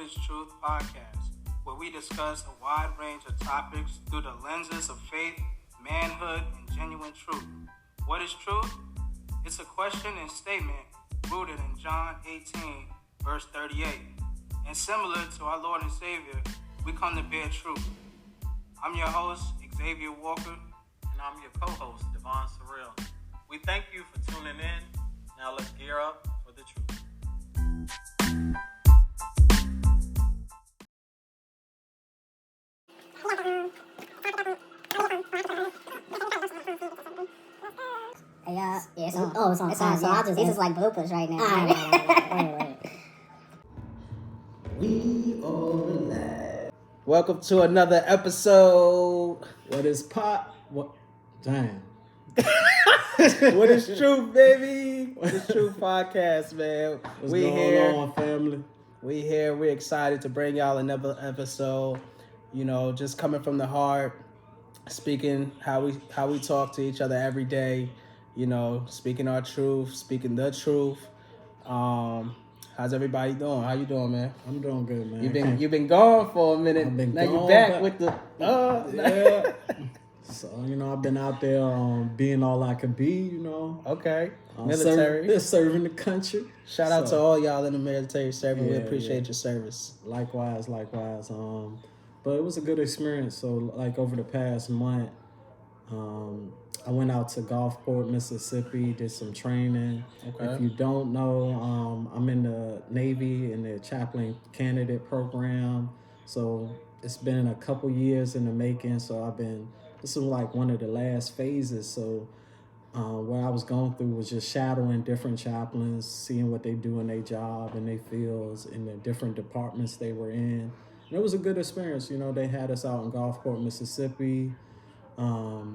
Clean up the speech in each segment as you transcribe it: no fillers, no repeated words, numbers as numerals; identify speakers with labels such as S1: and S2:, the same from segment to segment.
S1: is Truth podcast, where we discuss a wide range of topics through the lenses of faith, manhood, and genuine truth. What is truth? It's a question and statement rooted in John 18, verse 38. And similar to our Lord and Savior, we come to bear truth. I'm your host, Xavier Walker.
S2: And I'm your co-host, Devon Sorrell. We thank you for tuning in. Now let's gear up for the truth.
S3: It's on. So I'll just. This is like bloopers right now. Right.
S4: We are live. Welcome to another episode.
S5: What is pot? What? Damn.
S4: What is truth, baby? What is truth podcast, man?
S5: What's going on, family?
S4: We here. We're excited to bring y'all another episode. You know, just coming from the heart, speaking how we talk to each other every day. You know, speaking our truth, speaking the truth. How's everybody doing? How you doing, man?
S5: I'm doing good, man.
S4: You've been gone for a minute. Now you're back with the
S5: yeah. So I've been out there being all I could be.
S4: Okay. Military.
S5: Serving the country.
S4: Shout out to all y'all in the military serving. We appreciate your service.
S5: Likewise. But it was a good experience. So like over the past month, I went out to Gulfport, Mississippi, did some training.
S4: Okay.
S5: If you don't know, I'm in the Navy in the chaplain candidate program. So it's been a couple years in the making. So this was like one of the last phases. So what I was going through was just shadowing different chaplains, seeing what they do in their job and their fields in the different departments they were in. And it was a good experience. They had us out in Gulfport, Mississippi.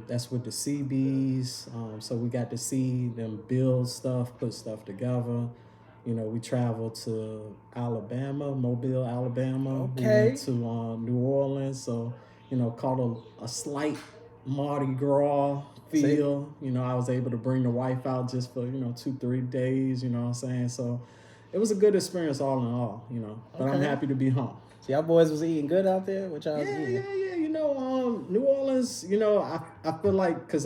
S5: That's with the CBs. So we got to see them build stuff, put stuff together. We traveled to Alabama, Mobile, Alabama.
S4: Okay.
S5: We went to New Orleans. So, caught a slight Mardi Gras feel. I was able to bring the wife out just for, 2-3 days, you know what I'm saying? So it was a good experience all in all, but
S4: Okay.
S5: I'm happy to be home.
S4: So y'all boys was eating good out there? What y'all was eating?
S5: Yeah. New Orleans, I feel like, because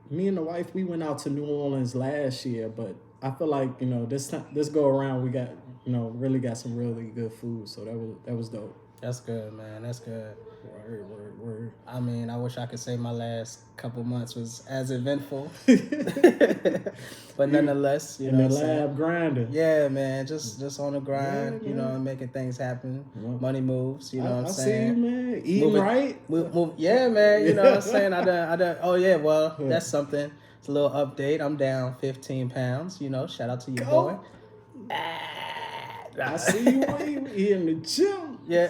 S5: me and the wife, we went out to New Orleans last year, but I feel like, this go around, we got, really got some really good food. So that was dope.
S4: That's good, man. That's good.
S5: Word.
S4: I mean, I wish I could say my last couple months was as eventful. But nonetheless,
S5: in the lab grinding.
S4: Yeah, man, just on the grind,
S5: Yeah.
S4: making things happen.
S5: Yeah.
S4: Money moves, what I'm
S5: I
S4: saying?
S5: see you, man. Eating right.
S4: Move, yeah, man, you know what I'm saying? I done. Oh yeah, well, that's something. It's a little update. I'm down 15 pounds. Shout out to your boy.
S5: I see you in the gym.
S4: Yeah,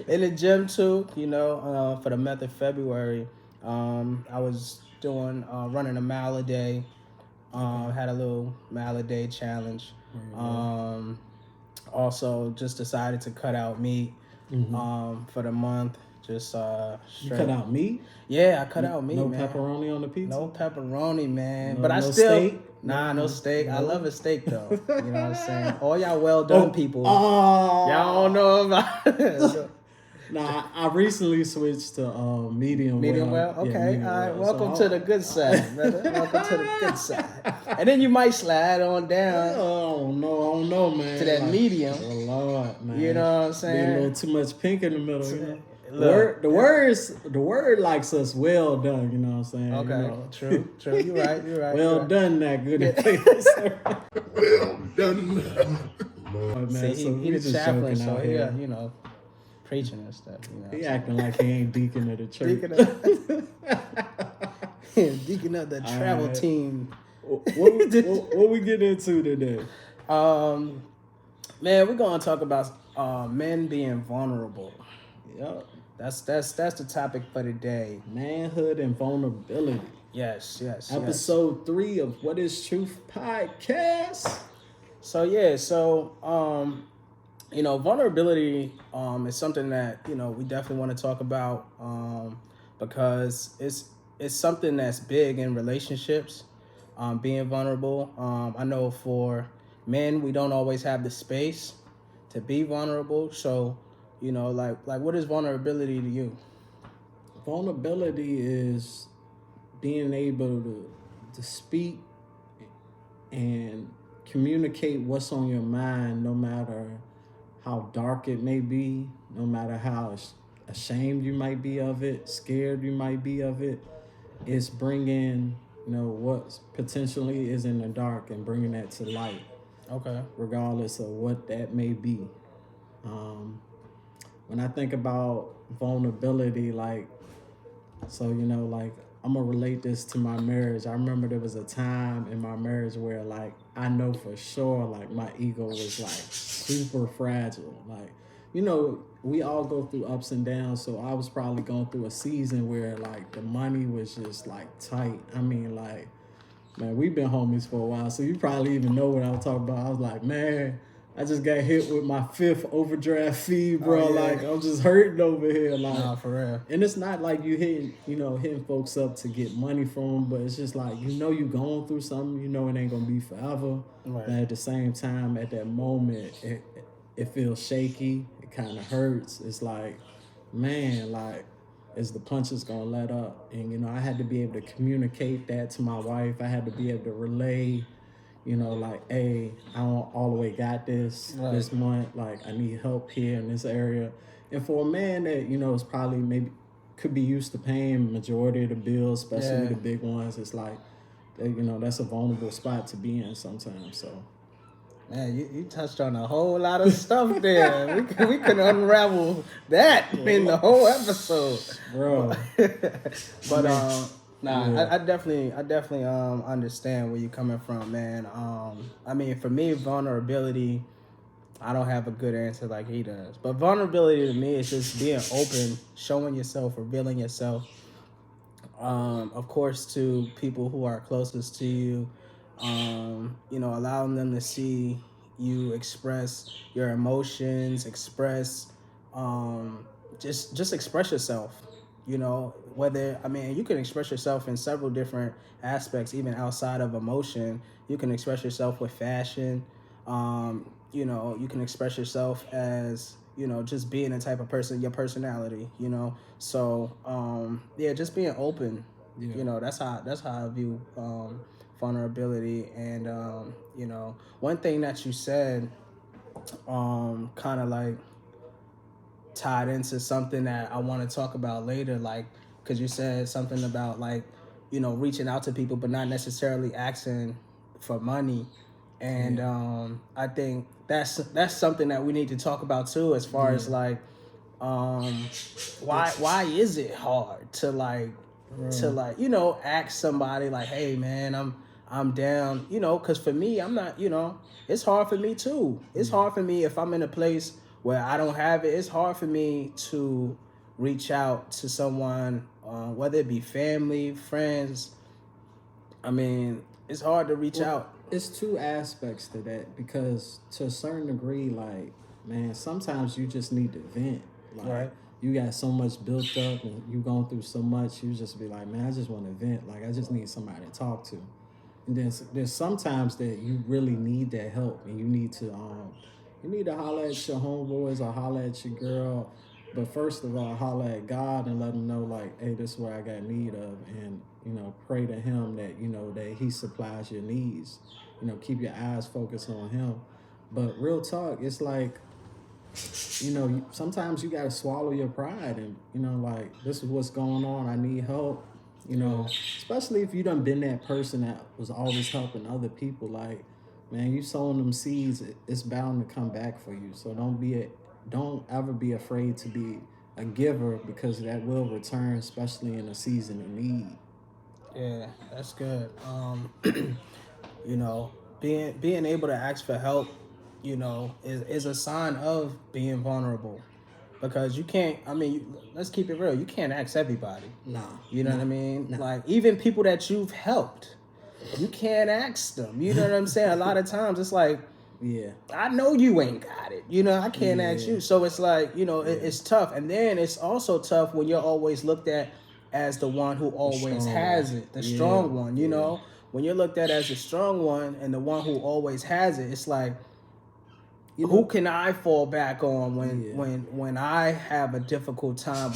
S4: in the gym too. For the month of February, I was doing running a mile a day. Had a little mile a day challenge. Also, just decided to cut out meat. For the month. Just
S5: You cut out meat?
S4: Yeah, I cut out meat.
S5: No
S4: man.
S5: pepperoni on the pizza?
S4: No pepperoni, man.
S5: No,
S4: but I
S5: no
S4: still
S5: steak?
S4: no steak.
S5: No.
S4: I love a steak though. You know what I'm saying? All y'all well done people.
S5: Oh.
S4: Y'all don't know about it.
S5: Nah, I recently switched to medium well.
S4: Medium well? Okay.
S5: Yeah, medium
S4: all right.
S5: well.
S4: Welcome to the good side, brother. Welcome to the good side. And then you might slide on down
S5: Oh, no, I don't know, man.
S4: to that medium.
S5: Oh, Lord, man.
S4: You know what I'm
S5: Be
S4: saying?
S5: a little too much pink in the middle.
S4: Look,
S5: The word likes us well done, you know what I'm saying?
S4: Okay. True. You're right.
S5: Well done, that good. Well done. Lord, man,
S4: See,
S5: so
S4: he
S5: we
S4: the
S5: just
S4: chaplain,
S5: joking
S4: so
S5: out
S4: he
S5: here.
S4: got, preaching and stuff.
S5: He acting like he ain't deacon of the church.
S4: Deacon of the travel
S5: right.
S4: team.
S5: What we get into today?
S4: Man, we're gonna talk about men being vulnerable.
S5: Yep.
S4: That's the topic for today.
S5: Manhood and vulnerability.
S4: Yes.
S5: Episode 3 of What is Truth podcast.
S4: So vulnerability is something that we definitely want to talk about because it's something that's big in relationships. Being vulnerable. I know for men, we don't always have the space to be vulnerable. So, you know, like what is vulnerability to you?
S5: Vulnerability is being able to speak and communicate what's on your mind, no matter how dark it may be, no matter how ashamed you might be of it, scared you might be of it. It's bringing, what potentially is in the dark and bringing that to light.
S4: Okay.
S5: Regardless of what that may be. When I think about vulnerability, I'm gonna relate this to my marriage. I remember there was a time in my marriage where I know for sure my ego was super fragile. We all go through ups and downs, so I was probably going through a season where the money was just tight. I mean, man, we've been homies for a while, so you probably even know what I was talking about. I was like, man, I just got hit with my 5th overdraft fee, bro.
S4: Oh, yeah.
S5: I'm just hurting over here.
S4: Nah, for real.
S5: And it's not like you hitting folks up to get money from them, but it's just you going through something, it ain't gonna be forever.
S4: Right.
S5: But at the same time, at that moment, it feels shaky. It kind of hurts. It's is the punches gonna let up? And I had to be able to communicate that to my wife. I had to be able to relay, hey, I don't all the way got this this month. I need help here in this area. And for a man that is probably maybe could be used to paying majority of the bills, especially the big ones, it's that's a vulnerable spot to be in sometimes. So.
S4: Man, you touched on a whole lot of stuff there. we can unravel that in the whole episode,
S5: bro.
S4: But I definitely understand where you're coming from, man. I mean, for me, vulnerability, I don't have a good answer like he does. But vulnerability to me is just being open, showing yourself, revealing yourself. Of course, to people who are closest to you. Allowing them to see you express your emotions, just express yourself. You can express yourself in several different aspects, even outside of emotion. You can express yourself with fashion. You can express yourself as, just being the type of person, your personality, So, just being open, that's how I view, vulnerability. And one thing that you said kind of tied into something that I want to talk about later, because you said something about reaching out to people but not necessarily asking for money. And I think that's something that we need to talk about too, as far as why is it hard to ask somebody hey man, I'm down, because for me, I'm not, it's hard for me too. It's hard for me if I'm in a place where I don't have it. It's hard for me to reach out to someone, whether it be family, friends. I mean, it's hard to reach out.
S5: It's two aspects to that, because to a certain degree, man, sometimes you just need to vent.
S4: Right.
S5: You got so much built up and you going through so much, you just be man, I just want to vent. I just need somebody to talk to. And then there's sometimes that you really need that help, and you need to holler at your homeboys or holler at your girl. But first of all, holler at God and let him know hey, this is what I got need of, and pray to him that that he supplies your needs. Keep your eyes focused on him. But real talk, it's sometimes you gotta swallow your pride and this is what's going on. I need help. Especially if you done been that person that was always helping other people. Man, you sowing them seeds, it's bound to come back for you. So don't ever be afraid to be a giver, because that will return, especially in a season of need.
S4: Yeah, that's good. Being able to ask for help, is a sign of being vulnerable. Because you can't, let's keep it real. You can't ask everybody.
S5: Nah.
S4: You know what I mean?
S5: Nah.
S4: Even people that you've helped, you can't ask them. You know what I'm saying? A lot of times it's
S5: yeah,
S4: I know you ain't got it. I can't ask you. So it's it's tough. And then it's also tough when you're always looked at as the one who always has it, the strong one, you know? When you're looked at as the strong one and the one who always has it, it's who can I fall back on when I have a difficult time,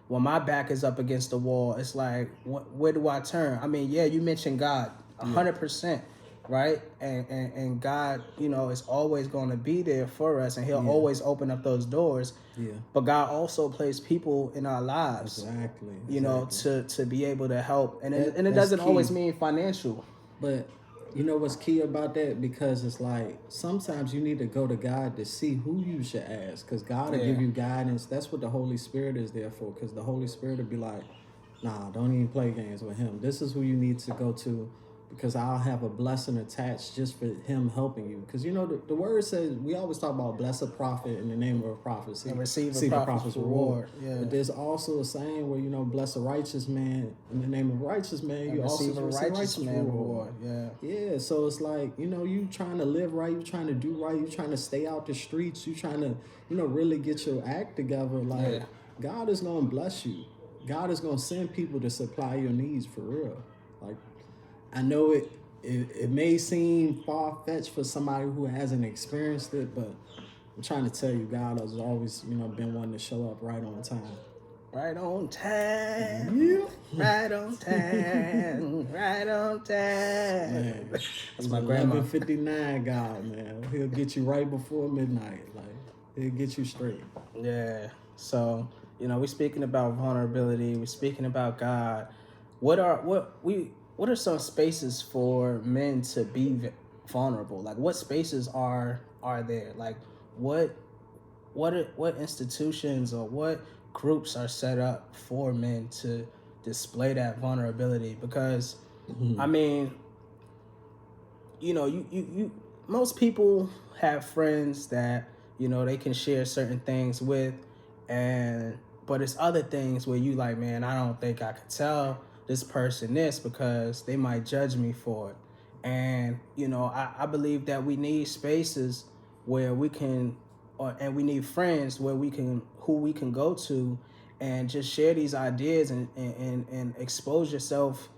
S4: when my back is up against the wall? It's like, where do I turn? I mean, yeah, you mentioned God, 100%, right? And God, is always going to be there for us, and He'll always open up those doors. Yeah. But God also placed people in our lives,
S5: exactly.
S4: To be able to help, and it doesn't always mean financial.
S5: But you know what's key about that? Because it's like sometimes you need to go to God to see who you should ask, because God will give you guidance. That's what the Holy Spirit is there for, because the Holy Spirit will be like, nah, don't even play games with Him. This is who you need to go to, because I'll have a blessing attached just for Him helping you. Because the word says, we always talk about bless a prophet in the name of a prophet,
S4: and receive a prophet's reward. Yeah.
S5: But there's also a saying where, bless a righteous man in the name of a righteous man,
S4: and
S5: you
S4: receive a righteous man reward.
S5: Yeah, so it's like, you trying to live right, you trying to do right, you trying to stay out the streets, you trying to, really get your act together. Like, God is going to bless you. God is going to send people to supply your needs for real. Like, I know it may seem far-fetched for somebody who hasn't experienced it, but I'm trying to tell you, God has always, been one to show up right on time.
S4: Right on time. Right on time. Right on time.
S5: Man,
S4: that's my grandma.
S5: 11:59 God, man. He'll get you right before midnight. Like, he'll get you straight.
S4: Yeah. So, we're speaking about vulnerability. We're speaking about God. What are some spaces for men to be vulnerable? Like, what spaces are there? Like, what institutions or what groups are set up for men to display that vulnerability? Because I mean, you most people have friends that they can share certain things with, but it's other things where you like, man, I don't think I could tell this person this because they might judge me for it. And I believe that we need spaces where we can, and we need friends who we can go to and just share these ideas and expose yourself,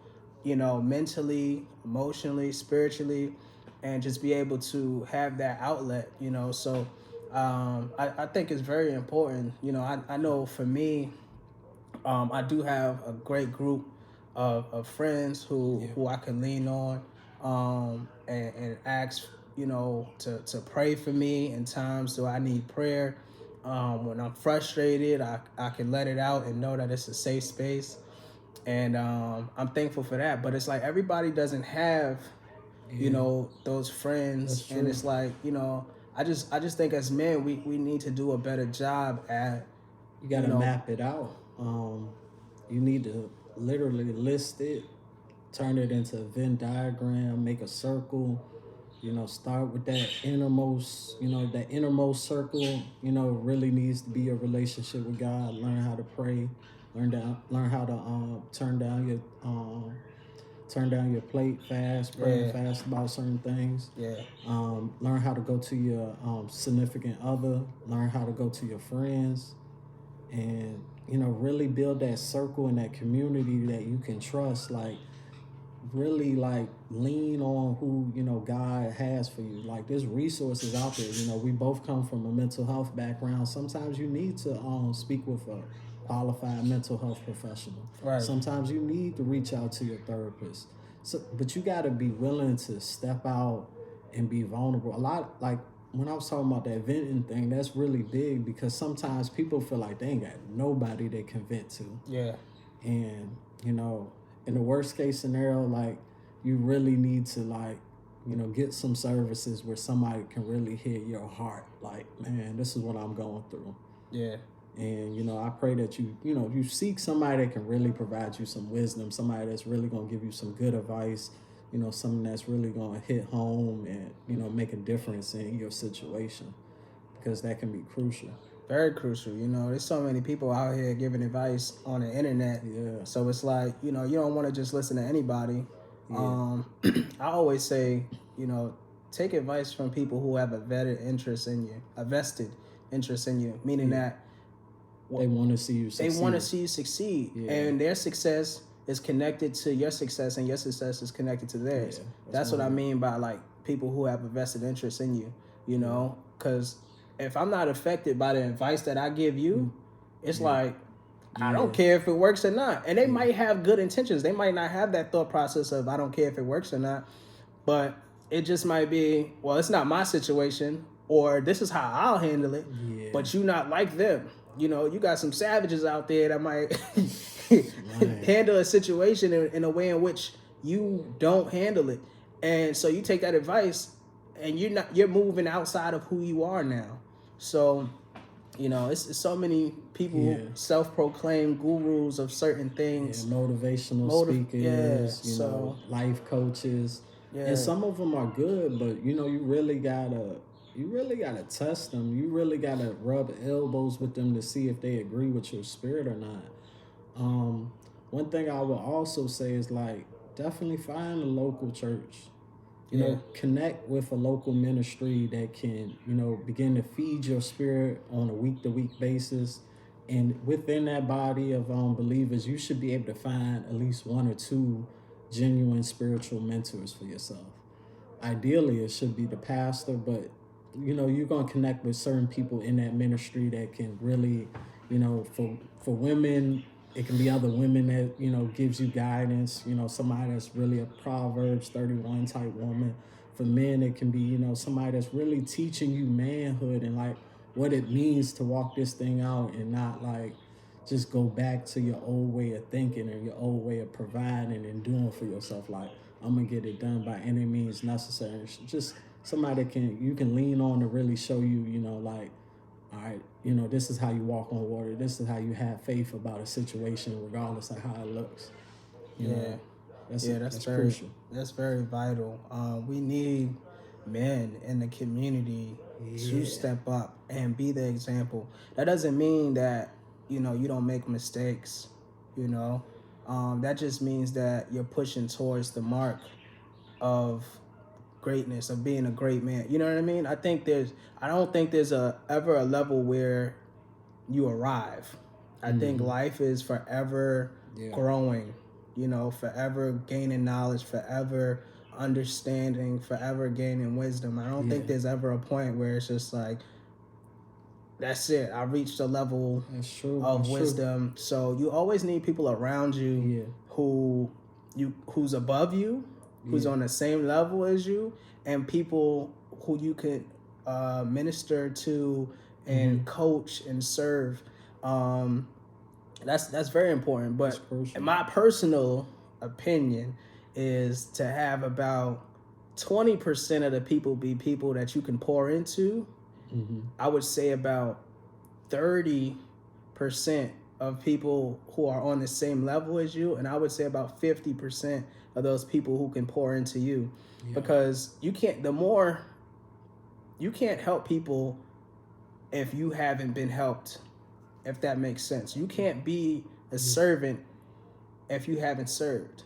S4: mentally, emotionally, spiritually, and just be able to have that outlet. So I think it's very important. I know for me, I do have a great group of friends who I can lean on, and ask, to pray for me in times do I need prayer. When I'm frustrated, I can let it out and know that it's a safe space. And I'm thankful for that. But it's like everybody doesn't have, those friends. And it's like, I just think as men, we need to do a better job at,
S5: you got to map it out. You need to literally list it, turn it into a Venn diagram, make a circle, start with that innermost, that innermost circle, really needs to be a relationship with God. Learn how to pray, learn how to turn down your plate fast, pray fast about certain things. Learn how to go to your significant other, learn how to go to your friends, and really build that circle and that community that you can trust. Like, really, like, lean on who God has for you. Like, there's resources out there. We both come from a mental health background. Sometimes you need to speak with a qualified mental health professional. Right. Sometimes you need to reach out to your therapist. But you got to be willing to step out and be vulnerable. A lot, like, when I was talking about that venting thing, that's really big, because sometimes people feel like they ain't got nobody they can vent to. Yeah. And, in the worst case scenario, like, you really need to, like, get some services where somebody can really hear your heart. Like, man, this is what I'm going through. Yeah. And, I pray that you seek somebody that can really provide you some wisdom, somebody that's really going to give you some good advice, something that's really going to hit home and, make a difference in your situation, because that can be crucial.
S4: Very crucial. There's so many people out here giving advice on the internet. Yeah. So it's like, you don't want to just listen to anybody. Yeah. I always say, take advice from people who have a vested interest in you, meaning that
S5: they want to see you succeed.
S4: They want to see you succeed. Yeah. And their success is connected to your success, and your success is connected to theirs. Yeah, that's what I mean by, like, people who have a vested interest in you, because if I'm not affected by the advice that I give you, it's like, I don't care if it works or not. And they might have good intentions. They might not have that thought process of, I don't care if it works or not. But it just might be, well, it's not my situation, or this is how I'll handle it, but you not like them. You know, you got some savages out there that might handle a situation in a way in which you don't handle it. And so you take that advice and you're moving outside of who you are now. So, you know, it's so many people who self-proclaimed gurus of certain things.
S5: Motivational speakers, life coaches. Yeah. And some of them are good, but you know, you really gotta test them. You really gotta rub elbows with them to see if they agree with your spirit or not. One thing I would also say is like, definitely find a local church. You know, connect with a local ministry that can, you know, begin to feed your spirit on a week-to-week basis. And within that body of believers, you should be able to find at least one or two genuine spiritual mentors for yourself. Ideally, it should be the pastor, but, you know, you're going to connect with certain people in that ministry that can really, you know, for women, it can be other women that, you know, gives you guidance, you know, somebody that's really a Proverbs 31 type woman. For men, it can be, you know, somebody that's really teaching you manhood and like what it means to walk this thing out and not like just go back to your old way of thinking or your old way of providing and doing for yourself. Like, I'm going to get it done by any means necessary. It's just somebody that you can lean on to really show you, you know, like, all right, you know, this is how you walk on water. This is how you have faith about a situation, regardless of how it looks. You know, that's very crucial.
S4: That's very vital. We need men in the community to step up and be the example. That doesn't mean that, you know, you don't make mistakes. You know, that just means that you're pushing towards the mark of greatness, of being a great man. You know what I mean? I don't think there's ever a level where you arrive. I think life is forever growing, you know, forever gaining knowledge, forever understanding, forever gaining wisdom. I don't think there's ever a point where it's just like, that's it, I reached a level of wisdom. So you always need people around you who's above you, who's on the same level as you, and people who you can minister to and coach and serve. That's very important. But in my personal opinion is to have about 20% of the people be people that you can pour into. I would say about 30% of people who are on the same level as you, and I would say about 50% of those people who can pour into you. Because you can't help people if you haven't been helped, if that makes sense. You can't be a servant if you haven't served.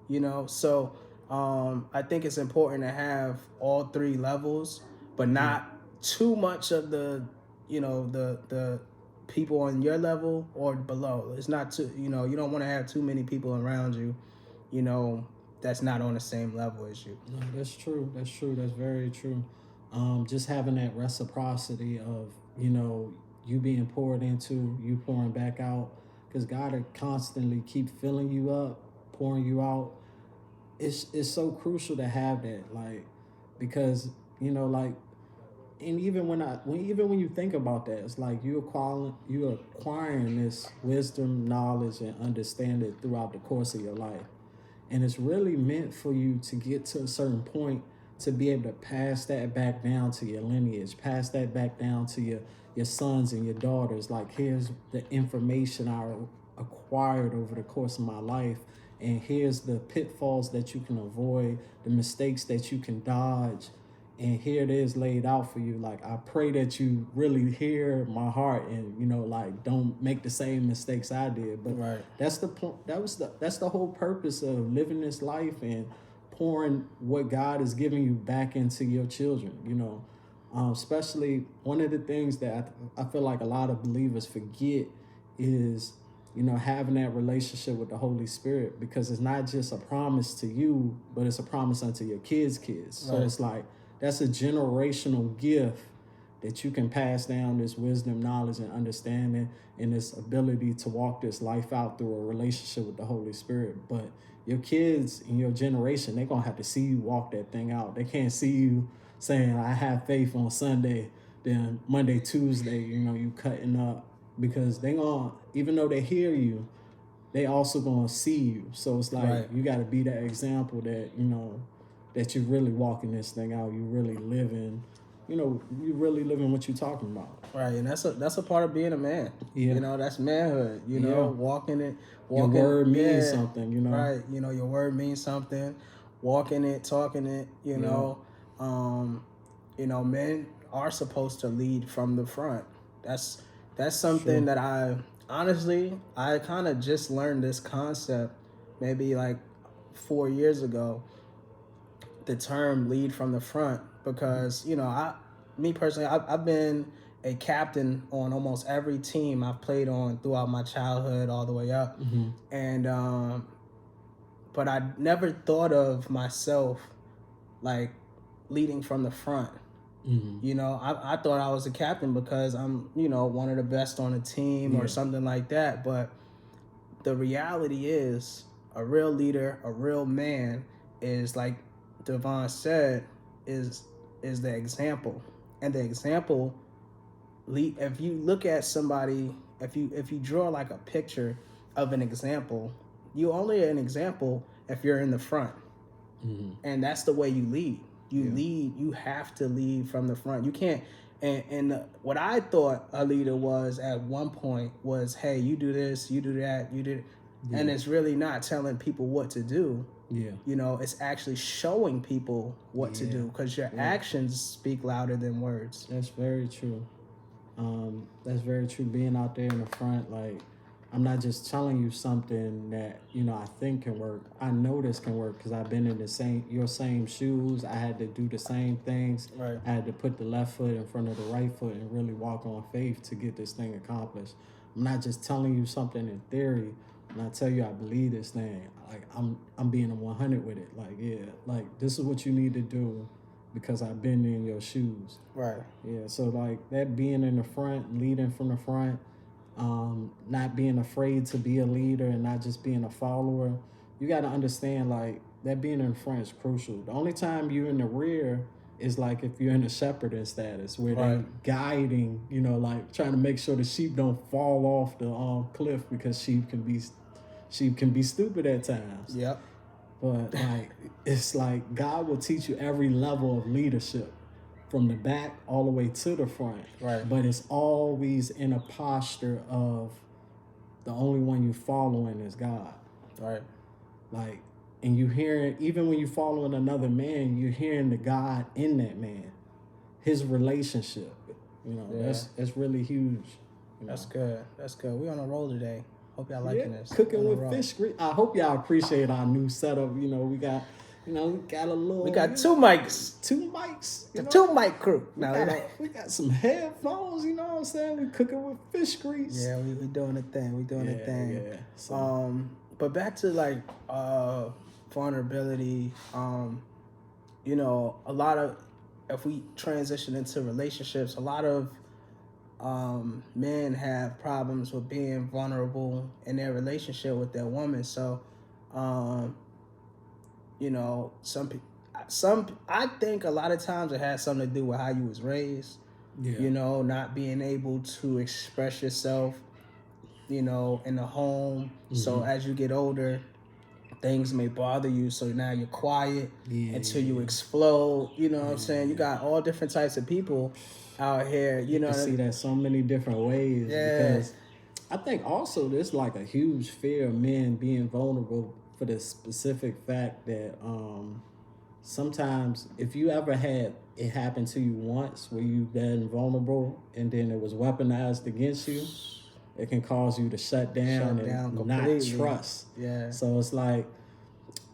S4: You know, so I think it's important to have all three levels, but not too much of the, you know, the people on your level or below. It's not too, you know, you don't want to have too many people around you, you know, that's not on the same level as you.
S5: No, that's true. That's very true. Just having that reciprocity of, you know, you being poured into, you pouring back out, because God will constantly keep filling you up, pouring you out. It's so crucial to have that, like, because, you know, like, and even when you think about that, it's like you're acquiring this wisdom, knowledge, and understanding throughout the course of your life. And it's really meant for you to get to a certain point to be able to pass that back down to your lineage, pass that back down to your sons and your daughters. Like, here's the information I acquired over the course of my life, and here's the pitfalls that you can avoid, the mistakes that you can dodge, and here it is laid out for you. Like, I pray that you really hear my heart and, you know, like, don't make the same mistakes I did. But that's the point. That's the whole purpose of living this life and pouring what God is giving you back into your children, you know. Especially one of the things that I feel like a lot of believers forget is, you know, having that relationship with the Holy Spirit, because it's not just a promise to you, but it's a promise unto your kids' kids. So it's like, that's a generational gift that you can pass down this wisdom, knowledge, and understanding, and this ability to walk this life out through a relationship with the Holy Spirit. But your kids and your generation, they're going to have to see you walk that thing out. They can't see you saying, I have faith on Sunday, then Monday, Tuesday, you cutting up, because they going to, even though they hear you, they also going to see you. So it's like, you got to be that example that, that you're really walking this thing out. You really living, you really living what you're talking about.
S4: Right, and that's a part of being a man.
S5: Yeah.
S4: That's manhood. Walking it.
S5: Your word means something.
S4: Right, your word means something. Walking it, talking it. Men are supposed to lead from the front. That's something that I kind of just learned this concept maybe like 4 years ago. The term "lead from the front," because me personally, I've been a captain on almost every team I've played on throughout my childhood all the way up, and but I never thought of myself like leading from the front. I thought I was a captain because I'm one of the best on the team or something like that. But the reality is, a real leader, a real man, is like Devon said, is the example. And the example, if you look at somebody, if you draw like a picture of an example, you only an example if you're in the front. And that's the way you lead. You have to lead from the front. You can't, and what I thought a leader was at one point was, hey, you do this, you do that, you do, and it's really not telling people what to do. It's actually showing people what to do, because your actions speak louder than words.
S5: That's very true. That's very true. Being out there in the front, like, I'm not just telling you something that I think can work. I know this can work because I've been in your same shoes. I had to do the same things.
S4: Right.
S5: I had to put the left foot in front of the right foot and really walk on faith to get this thing accomplished. I'm not just telling you something in theory. When I tell you I believe this thing, like I'm being 100 with it. Like this is what you need to do because I've been in your shoes.
S4: Right.
S5: Yeah. So like that being in the front, leading from the front. Not being afraid to be a leader and not just being a follower. You got to understand, like, that being in front is crucial. The only time you're in the rear is like if you're in a shepherding status where they're guiding, like trying to make sure the sheep don't fall off the cliff, because sheep can be stupid at times.
S4: Yep.
S5: But like it's like God will teach you every level of leadership, from the back all the way to the front.
S4: Right.
S5: But it's always in a posture of the only one you following is God.
S4: Right.
S5: Like, and you hearing, even when you following another man, you're hearing the God in that man, his relationship. That's really huge.
S4: That's good. We on a roll today. Hope y'all liking this.
S5: Cooking with fish grease. I hope y'all appreciate our new setup. We got we got a little.
S4: We got two mics.
S5: The
S4: two mic crew.
S5: We got some headphones. You know what I'm saying? We cooking with fish grease.
S4: Yeah, we doing a thing.
S5: Yeah. So.
S4: But back to like vulnerability. A lot of, if we transition into relationships, a lot of men have problems with being vulnerable in their relationship with their woman. So. I think a lot of times it has something to do with how you was raised. Not being able to express yourself, in the home. So as you get older, things may bother you. So now you're quiet until you explode. You know what I'm saying? You got all different types of people out here. You know,
S5: see that so many different ways.
S4: Yeah.
S5: Because I think also there's like a huge fear of men being vulnerable, for the specific fact that sometimes if you ever had it happen to you once where you've been vulnerable and then it was weaponized against you, it can cause you to shut down and not trust.
S4: Yeah.
S5: So it's like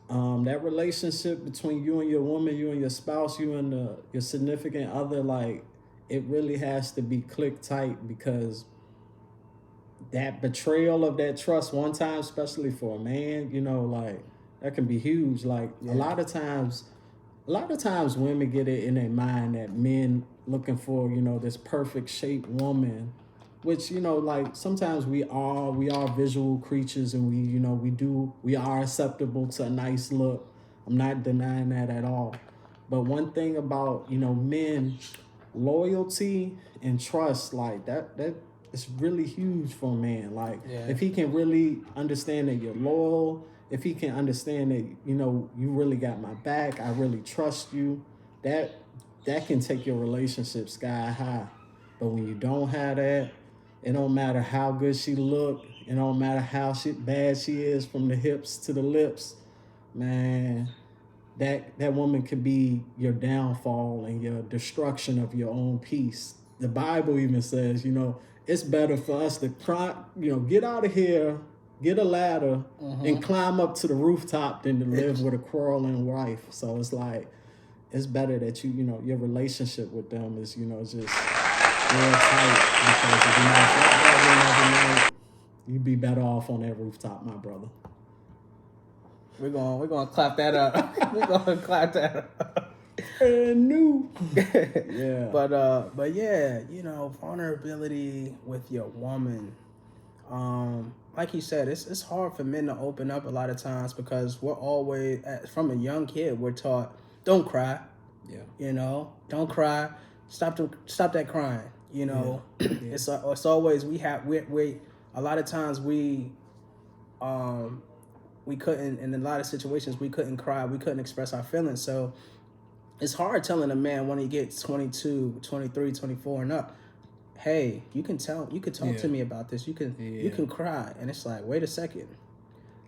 S5: that relationship between you and your woman, you and your spouse, you and your significant other, like it really has to be click tight, because that betrayal of that trust one time, especially for a man, like that can be huge. Like a lot of times a lot of times women get it in their mind that men looking for, this perfect shaped woman, which, like sometimes we are visual creatures, and we are acceptable to a nice look. I'm not denying that at all. But one thing about, men, loyalty and trust, like that is really huge for a man. Like if he can really understand that you're loyal, if he can understand that, you really got my back, I really trust you, that can take your relationship sky high. But when you don't have that, it don't matter how good she look, it don't matter how bad she is from the hips to the lips, man, that woman could be your downfall and your destruction of your own peace. The Bible even says, it's better for us to cry, get out of here, get a ladder, and climb up to the rooftop than to live with a quarreling wife. So it's like, it's better that your relationship with them is, just real tight. Because if you not that every night, you'd be better off on that rooftop, my brother.
S4: We're gonna clap that up. We're gonna clap that up.
S5: And new. Yeah.
S4: But yeah, vulnerability with your woman. Like you said, it's hard for men to open up a lot of times because we're always, from a young kid, we're taught, don't cry.
S5: Yeah.
S4: Don't cry. Stop that crying.
S5: Yeah.
S4: It's always we a lot of times we couldn't, in a lot of situations we couldn't cry, we couldn't express our feelings. So it's hard telling a man when he gets 22, 23, 24 and up, hey, you can talk to me about this. You can cry. And it's like, wait a second.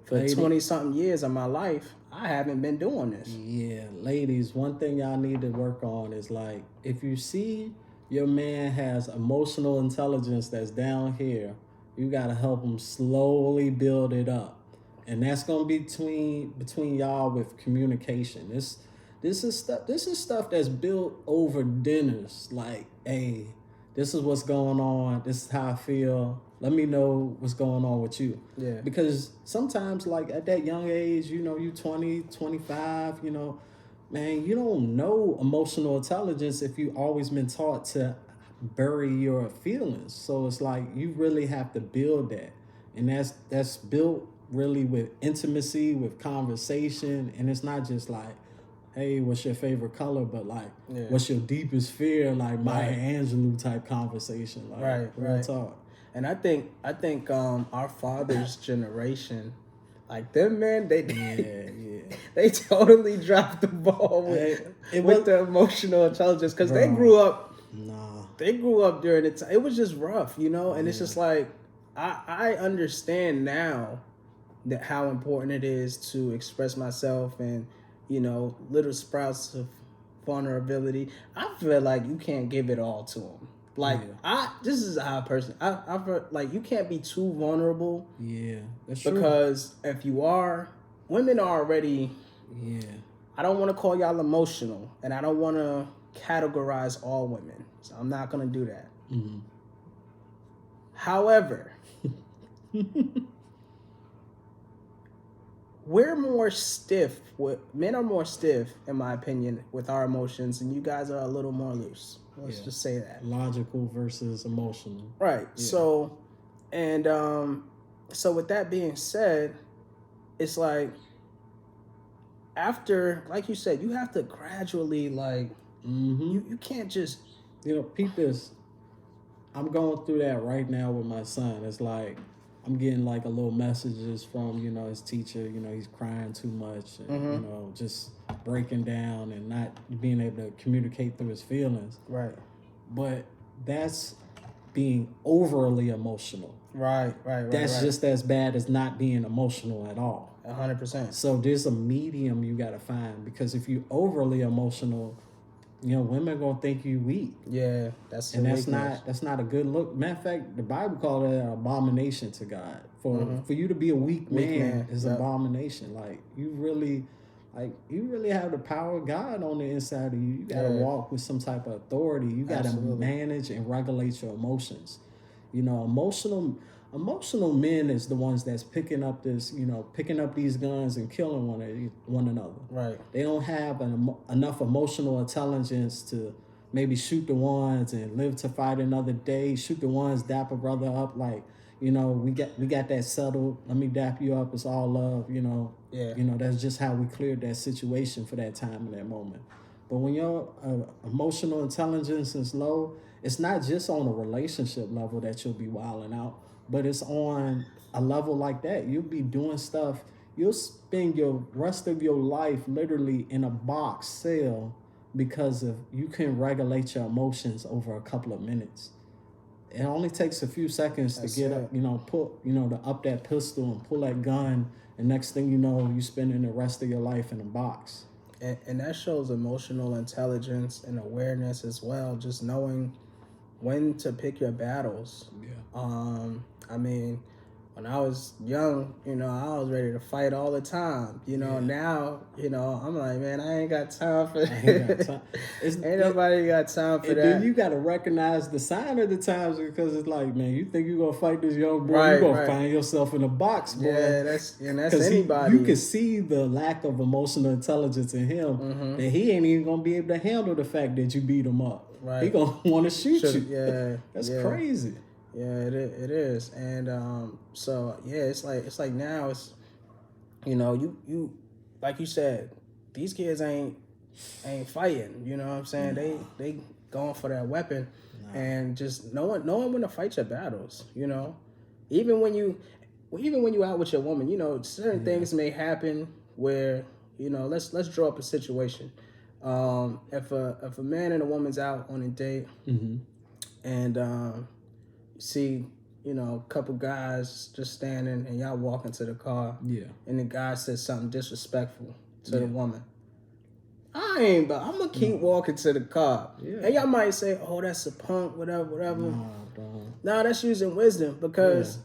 S4: For 20-something years of my life, I haven't been doing this.
S5: Yeah, ladies, one thing y'all need to work on is, like, if you see your man has emotional intelligence that's down here, you got to help him slowly build it up. And that's going to be between y'all with communication. This is stuff that's built over dinners. Like, hey, this is what's going on. This is how I feel. Let me know what's going on with you.
S4: Yeah.
S5: Because sometimes, like, at that young age, you 20, 25, man, you don't know emotional intelligence if you've always been taught to bury your feelings. So it's like you really have to build that. And that's built really with intimacy, with conversation. And it's not just like, hey, what's your favorite color? But like, what's your deepest fear? Like Maya Angelou type conversation. Like, real talk.
S4: And I think our father's generation, like them men, they totally dropped the ball with the emotional intelligence because they grew up. They grew up during it. It was just rough, and it's just like I understand now that how important it is to express myself and little sprouts of vulnerability. I feel like you can't give it all to them. Like this is how a person. I feel like you can't be too vulnerable.
S5: Yeah, that's
S4: true. Because if you are, women are already.
S5: Yeah.
S4: I don't want to call y'all emotional, and I don't want to categorize all women, so I'm not gonna do that.
S5: Mm-hmm.
S4: However, we're more stiff. Men are more stiff, in my opinion, with our emotions, and you guys are a little more loose. Let's just say that.
S5: Logical versus emotional.
S4: Right.
S5: Yeah.
S4: So, and so with that being said, it's like after, like you said, you have to gradually you can't just
S5: peep this. I'm going through that right now with my son. It's like I'm getting like a little messages from his teacher. He's crying too much, and just breaking down and not being able to communicate through his feelings.
S4: Right.
S5: But that's being overly emotional.
S4: Right.
S5: That's just as bad as not being emotional at all.
S4: 100%.
S5: So there's a medium you got to find, because if you're overly emotional, women are gonna think you weak.
S4: Yeah, that's
S5: not a good look. Matter of fact, the Bible called it an abomination to God. For you to be a weak man is an abomination. Like you really have the power of God on the inside of you. You gotta walk with some type of authority. You gotta manage and regulate your emotions. Emotional men is the ones that's picking up these guns and killing one another.
S4: Right.
S5: They don't have enough emotional intelligence to maybe shoot the ones and live to fight another day. Shoot the ones, dap a brother up like, we got that settled. Let me dap you up. It's all love.
S4: Yeah.
S5: That's just how we cleared that situation for that time and that moment. But when your emotional intelligence is low, it's not just on a relationship level that you'll be wilding out, but it's on a level like that. You'll be doing stuff. You'll spend your rest of your life literally in a box cell because of you can regulate your emotions over a couple of minutes. It only takes a few seconds to get up, to up that pistol and pull that gun, and next thing you know, you spending the rest of your life in a box.
S4: And that shows emotional intelligence and awareness as well, just knowing when to pick your battles.
S5: Yeah.
S4: I mean, when I was young, I was ready to fight all the time. Now, I'm like, man, I ain't got time for that. Ain't nobody got time for that.
S5: Then you got to recognize the sign of the times, because it's like, man, you think you're going to fight this young boy, you're going to find yourself in a box, boy.
S4: Yeah, that's anybody.
S5: You can see the lack of emotional intelligence in him, that he ain't even going to be able to handle the fact that you beat him up. Right. He going to want to shoot you.
S4: Yeah.
S5: That's crazy.
S4: Yeah, it is, and so yeah, it's like now it's, you like you said, these kids ain't fighting. You know what I'm saying? They going for that weapon, and just knowing when to fight your battles. Even when you out with your woman, certain things may happen where let's draw up a situation. If a man and a woman's out on a date, and see, a couple guys just standing, and y'all walk into the car.
S5: Yeah.
S4: And the guy says something disrespectful to the woman. I'm gonna keep walking to the car. Yeah. And y'all might say, oh, that's a punk, whatever. No, that's using wisdom, because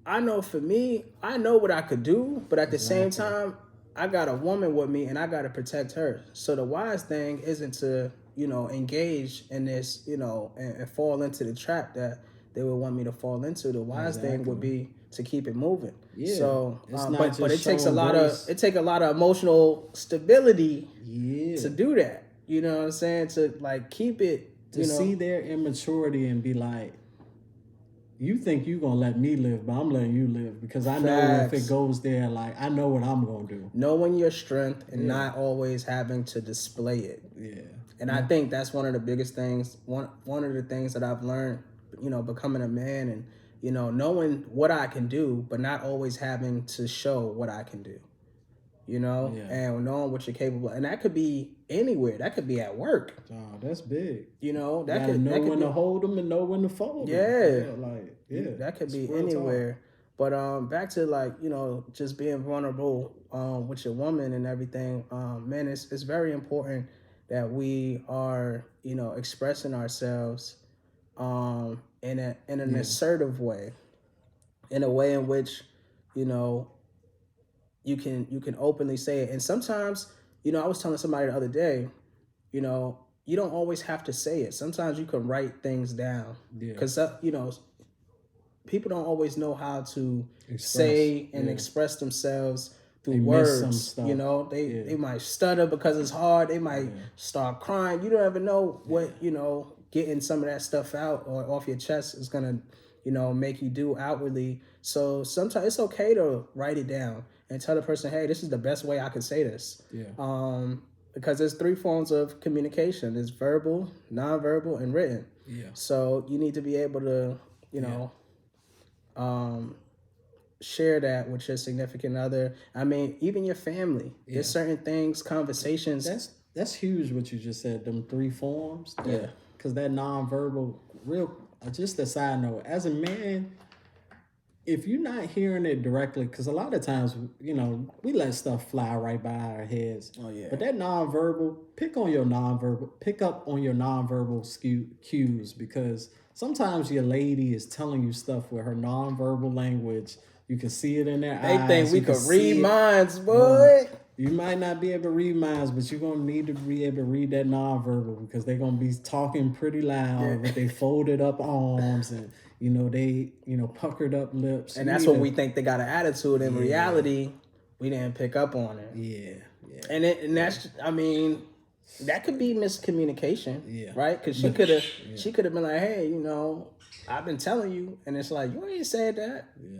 S4: I know for me, I know what I could do, but at the same time, I got a woman with me and I gotta protect her. So the wise thing isn't to, engage in this, and fall into the trap that they would want me to fall into. The wise thing would be to keep it moving. Yeah. So, but it takes a lot of emotional stability to do that. You know what I'm saying? To like keep it,
S5: to see their immaturity and be like, you think you gonna let me live, but I'm letting you live, because I know if it goes there, like I know what I'm gonna do.
S4: Knowing your strength and not always having to display it.
S5: Yeah.
S4: And I think that's one of the biggest things. One of the things that I've learned, becoming a man, and knowing what I can do, but not always having to show what I can do. And knowing what you're capable of. And that could be anywhere. That could be at work.
S5: Oh, that's big.
S4: That
S5: could know when to hold them and know when to fold them.
S4: That could be anywhere. But back to just being vulnerable with your woman and everything. Man, it's very important that we are expressing ourselves in an assertive way, in a way in which you can openly say it. And sometimes I was telling somebody the other day, you don't always have to say it. Sometimes you can write things down, because people don't always know how to say and express themselves through words. They might stutter because it's hard. They might start crying. You don't ever know what getting some of that stuff out or off your chest is gonna make you do outwardly. So sometimes it's okay to write it down and tell the person, hey, this is the best way I can say this. Because there's 3 forms of communication. There's verbal, nonverbal, and written. So you need to be able to share that with your significant other. I mean, even your family. There's certain things, conversations.
S5: That's huge what you just said, them 3 forms. Because that nonverbal, just a side note, as a man, if you're not hearing it directly, because a lot of times, we let stuff fly right by our heads.
S4: Oh, yeah.
S5: But that nonverbal, pick up on your nonverbal cues, because sometimes your lady is telling you stuff with her nonverbal language. You can see it in their eyes.
S4: They think we could read minds, boy.
S5: You might not be able to read minds, but you're going to need to be able to read that nonverbal, because they're going to be talking pretty loud with their folded up arms, and they, puckered up lips.
S4: And that's what we think they got an attitude. In reality, we didn't pick up on it.
S5: Yeah.
S4: And that's, I mean, that could be miscommunication, right? Because she could have been like, hey, I've been telling you, and it's like, you ain't said that.
S5: Yeah.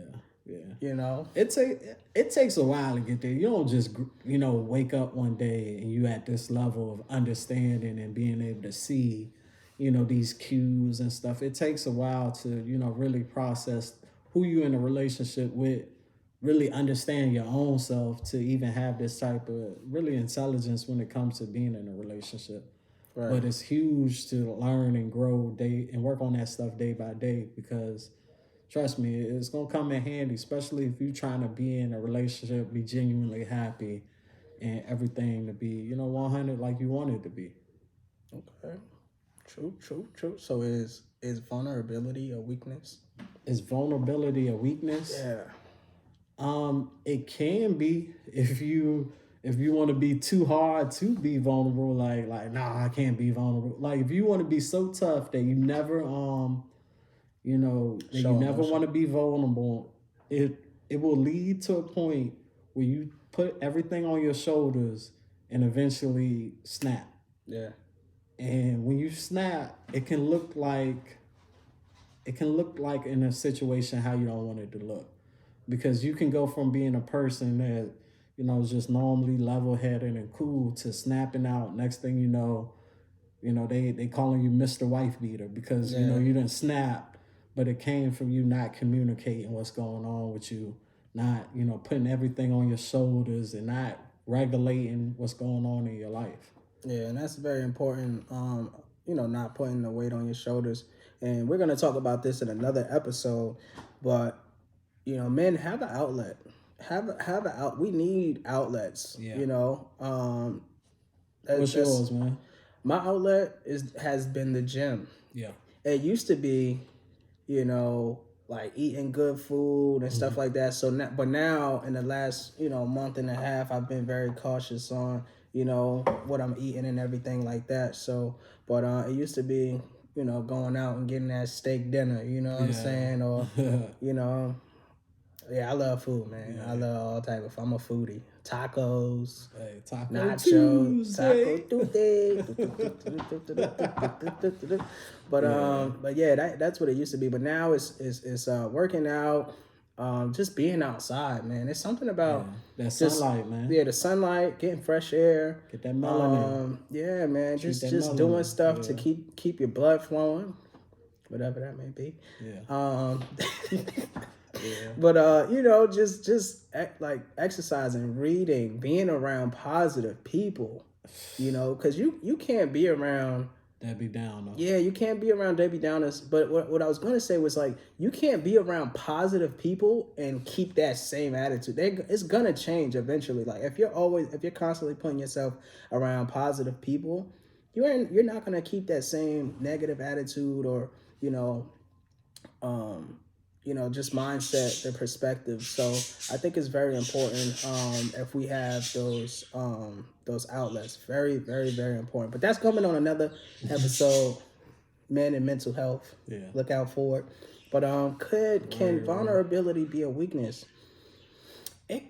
S5: It takes a while to get there. You don't just wake up one day and you at this level of understanding and being able to see these cues and stuff. It takes a while to really process who you in a relationship with, really understand your own self to even have this type of really intelligence when it comes to being in a relationship. Right. But it's huge to learn and grow and work on that stuff day by day, because trust me, it's going to come in handy, especially if you're trying to be in a relationship, be genuinely happy, and everything to be, 100 like you want it to be.
S4: Okay. True. So is vulnerability a weakness?
S5: Is vulnerability a weakness?
S4: Yeah.
S5: It can be if you want to be too hard to be vulnerable, like nah, I can't be vulnerable. Like if you want to be so tough that you never want to be vulnerable, it will lead to a point where you put everything on your shoulders and eventually snap.
S4: Yeah.
S5: And when you snap, it can look like in a situation how you don't want it to look. Because you can go from being a person that, is just normally level-headed and cool to snapping out. Next thing you know, they calling you Mr. Wife Beater because, you didn't snap, but it came from you not communicating what's going on with you, not, putting everything on your shoulders and not regulating what's going on in your life.
S4: Yeah, and that's very important, not putting the weight on your shoulders. And we're going to talk about this in another episode, but, men have an outlet. We need outlets,
S5: What's yours, man?
S4: My outlet has been the gym.
S5: Yeah.
S4: It used to be, like eating good food and stuff like that. So now, but now in the last, month and a half, I've been very cautious on, what I'm eating and everything like that. So, but it used to be, going out and getting that steak dinner, you know what I'm saying? Or, yeah, I love food, man. Yeah. I love all type of food. I'm a foodie. Tacos, nachos, Taco Tuesday. But yeah, that's what it used to be. But now it's working out, just being outside, man. It's something about
S5: that sunlight, man.
S4: Yeah, the sunlight, getting fresh air.
S5: Get that melanin.
S4: Yeah, man. Just doing stuff to keep your blood flowing, whatever that may be.
S5: Yeah.
S4: Yeah. But just like exercising, reading, being around positive people, because you can't be around
S5: Debbie Downer.
S4: Yeah, you can't be around Debbie Downers. But what I was going to say was, like, you can't be around positive people and keep that same attitude. It's gonna change eventually. Like if you're constantly putting yourself around positive people, you're not gonna keep that same negative attitude or just mindset, the perspective. So I think it's very important if we have those outlets. Very, very, very important. But that's coming on another episode, men and mental health.
S5: Yeah.
S4: Look out for it. But can vulnerability be a weakness? It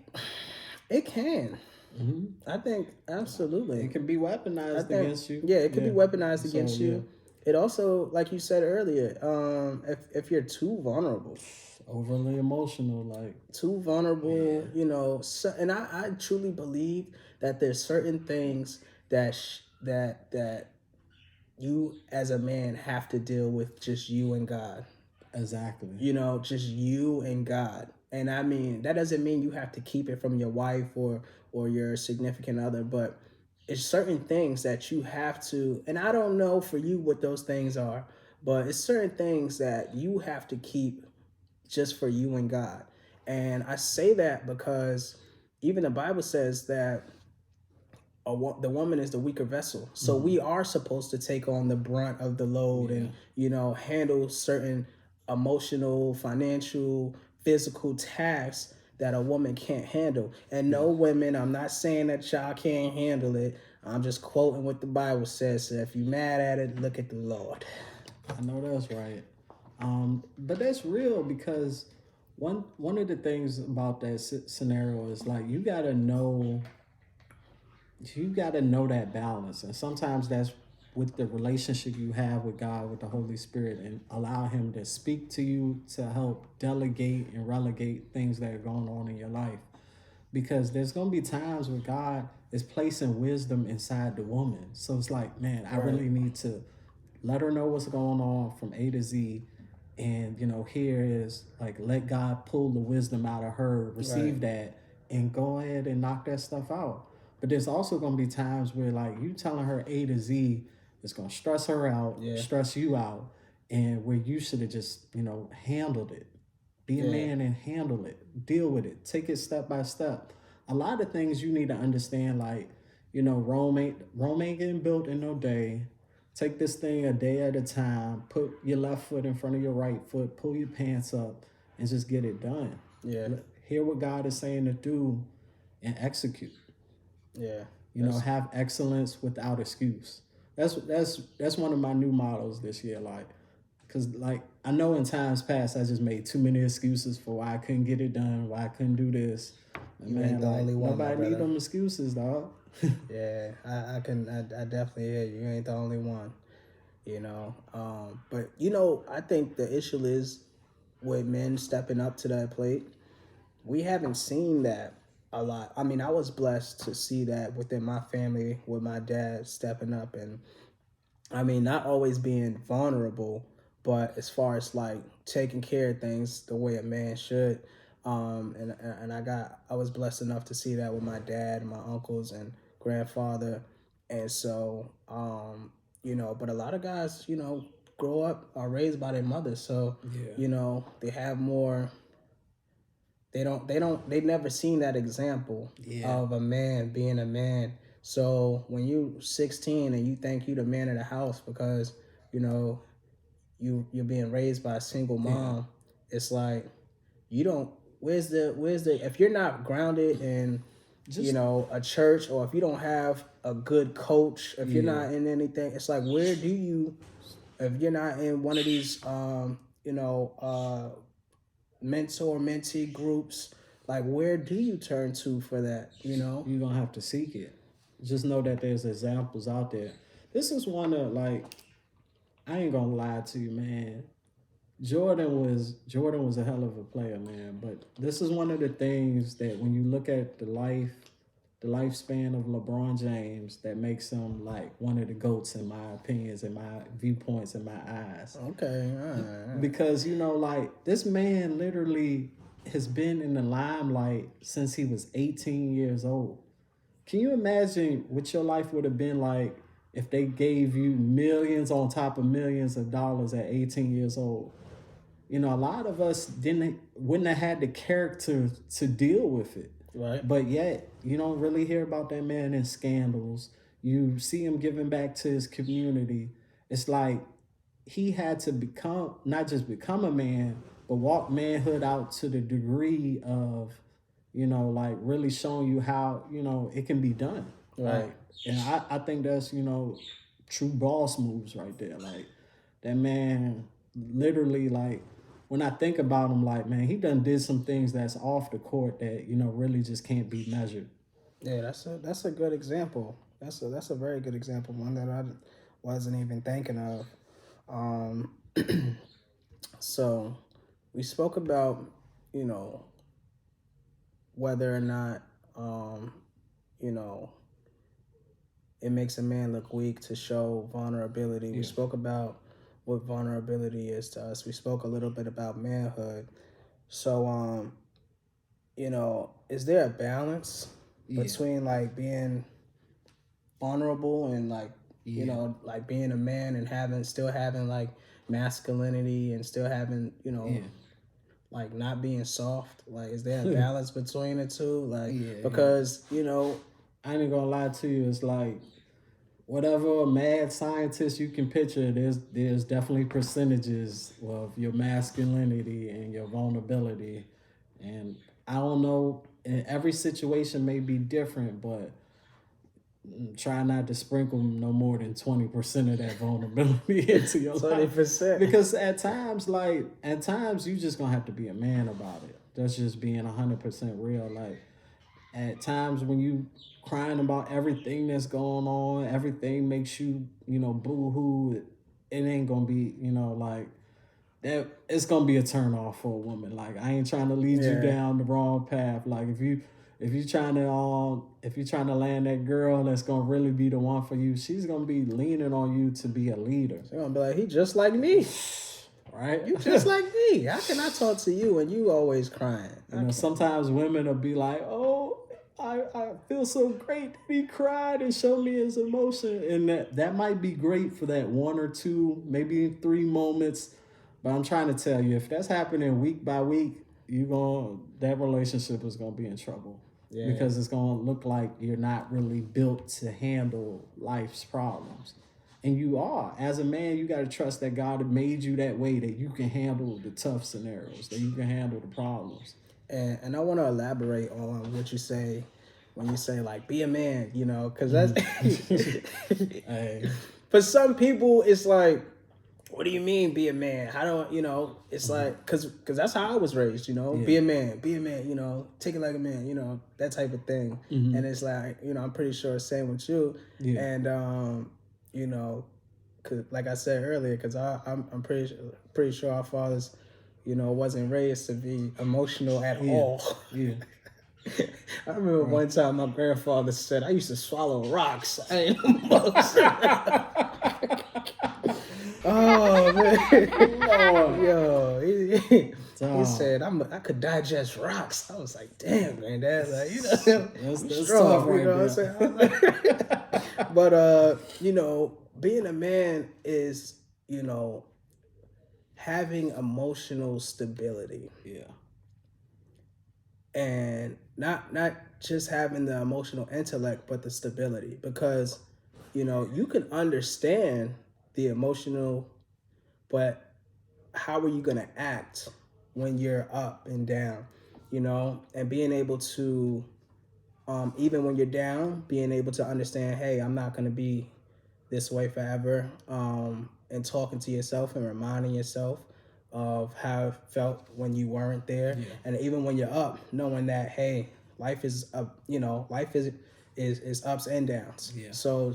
S4: can.
S5: Mm-hmm.
S4: I think absolutely.
S5: It can be weaponized against you.
S4: Yeah, it can be weaponized against you. It also, like you said earlier, if you're too vulnerable,
S5: overly emotional, like
S4: too vulnerable, and I truly believe that there's certain things that you as a man have to deal with, just you and God.
S5: Exactly.
S4: Just you and God. And I mean, that doesn't mean you have to keep it from your wife or your significant other, but it's certain things that you have to, and I don't know for you what those things are, but it's certain things that you have to keep just for you and God. And I say that because even the Bible says that the woman is the weaker vessel. So we are supposed to take on the brunt of the load and, handle certain emotional, financial, physical tasks that a woman can't handle. And no women, I'm not saying that y'all can't handle it. I'm just quoting what the Bible says. So if you're mad at it, look at the Lord.
S5: I know that's right. But that's real because one of the things about that scenario is like you gotta know that balance, and sometimes that's with the relationship you have with God, with the Holy Spirit, and allow Him to speak to you to help delegate and relegate things that are going on in your life. Because there's gonna be times where God is placing wisdom inside the woman. So it's like, man, I really need to let her know what's going on from A to Z. And here is like, let God pull the wisdom out of her, receive that, and go ahead and knock that stuff out. But there's also gonna be times where like you telling her A to Z is gonna stress her out, stress you out, and where you should have just, handled it. Be a man and handle it. Deal with it. Take it step by step. A lot of things you need to understand, like, Rome ain't getting built in no day. Take this thing a day at a time. Put your left foot in front of your right foot. Pull your pants up and just get it done.
S4: Yeah.
S5: Hear what God is saying to do and execute.
S4: Yeah.
S5: Have excellence without excuse. That's one of my new models this year. Like, because like I know in times past I just made too many excuses for why I couldn't get it done, why I couldn't do this.
S4: You ain't the only one,
S5: nobody need them excuses, dog.
S4: Yeah, I definitely hear you. You ain't the only one, But I think the issue is with men stepping up to that plate. We haven't seen that a lot. I mean, I was blessed to see that within my family with my dad stepping up, and I mean, not always being vulnerable, but as far as like taking care of things the way a man should. And I was blessed enough to see that with my dad, my uncles, and grandfather. And so, but a lot of guys, grow up, are raised by their mothers. So, they have more, they never seen that example of a man being a man. So when you 16 and you think you the man of the house because, you're being raised by a single mom, it's like, you don't, where's the, if you're not grounded in, a church, or if you don't have a good coach, if you're not in anything, it's like, where do you, if you're not in one of these, mentor mentee groups, like, where do you turn to for that?
S5: You're gonna have to seek it. Just know that there's examples out there. This is one of, like, I ain't gonna lie to you, man. Jordan was a hell of a player, man. But this is one of the things that when you look at the lifespan of LeBron James, that makes him like one of the GOATs in my opinions, in my viewpoints, in my eyes.
S4: Okay, all right.
S5: Because like, this man literally has been in the limelight since he was 18 years old. Can you imagine what your life would have been like if they gave you millions on top of millions of dollars at 18 years old? A lot of us wouldn't have had the character to deal with it.
S4: Right.
S5: But yet, you don't really hear about that man in scandals. You see him giving back to his community. It's like he had to not just become a man, but walk manhood out to the degree of, like, really showing you how, it can be done.
S4: Right.
S5: Like, and I think that's, true boss moves right there. Like, that man literally, like, when I think about him, like, man, he done did some things that's off the court that, really just can't be measured.
S4: Yeah, that's a good example. That's a very good example, one that I wasn't even thinking of. So we spoke about, whether or not, it makes a man look weak to show vulnerability. We spoke about what vulnerability is to us. We spoke a little bit about manhood. So, is there a balance between like being vulnerable and like, like being a man and still having like masculinity and still having, like not being soft? Like, is there a balance between the two? Like, because,
S5: I ain't gonna lie to you, it's like, whatever mad scientist you can picture, there's definitely percentages of your masculinity and your vulnerability. And I don't know, every situation may be different, but try not to sprinkle no more than 20% of that vulnerability into your life.
S4: 20%.
S5: Because at times you just gonna have to be a man about it. That's just being 100% real. Like at times when you crying about everything that's going on, everything makes you, boo-hoo, it ain't gonna be, like that. It's gonna be a turn off for a woman. Like I ain't trying to lead you down the wrong path. Like if you're trying to land that girl that's gonna really be the one for you, she's gonna be leaning on you to be a leader.
S4: She's gonna be like, he just like me.
S5: Right?
S4: You just like me. How can I talk to you and you always crying?
S5: Sometimes women will be like, oh, I feel so great that he cried and showed me his emotion. And that might be great for that 1 or 2, maybe 3 moments. But I'm trying to tell you, if that's happening week by week, that relationship is gonna be in trouble. Yeah. Because it's gonna look like you're not really built to handle life's problems. And you are. As a man, you gotta trust that God had made you that way, that you can handle the tough scenarios, that you can handle the problems.
S4: And I want to elaborate on what you say when you say like be a man, because that's
S5: Hey.
S4: For some people it's like, what do you mean be a man? How don't it's like because that's how I was raised, be a man, take it like a man, that type of thing. And it's like, I'm pretty sure it's same with you. And cause like I said earlier, because I'm pretty sure our fathers wasn't raised to be emotional at all.
S5: Yeah.
S4: I remember one time my grandfather said, I used to swallow rocks. I ain't Oh, man. Yo, he said, I could digest rocks. I was like, damn, man, Dad. Like, that's strong,
S5: right,
S4: what I'm saying? But, being a man is, having emotional stability.
S5: Yeah.
S4: And not just having the emotional intellect, but the stability. Because, you can understand the emotional, but how are you going to act when you're up and down, and being able to, even when you're down, being able to understand, hey, I'm not going to be this way forever, and talking to yourself and reminding yourself of how it felt when you weren't there. Yeah. And even when you're up, knowing that, hey, life is life is ups and downs.
S5: Yeah.
S4: So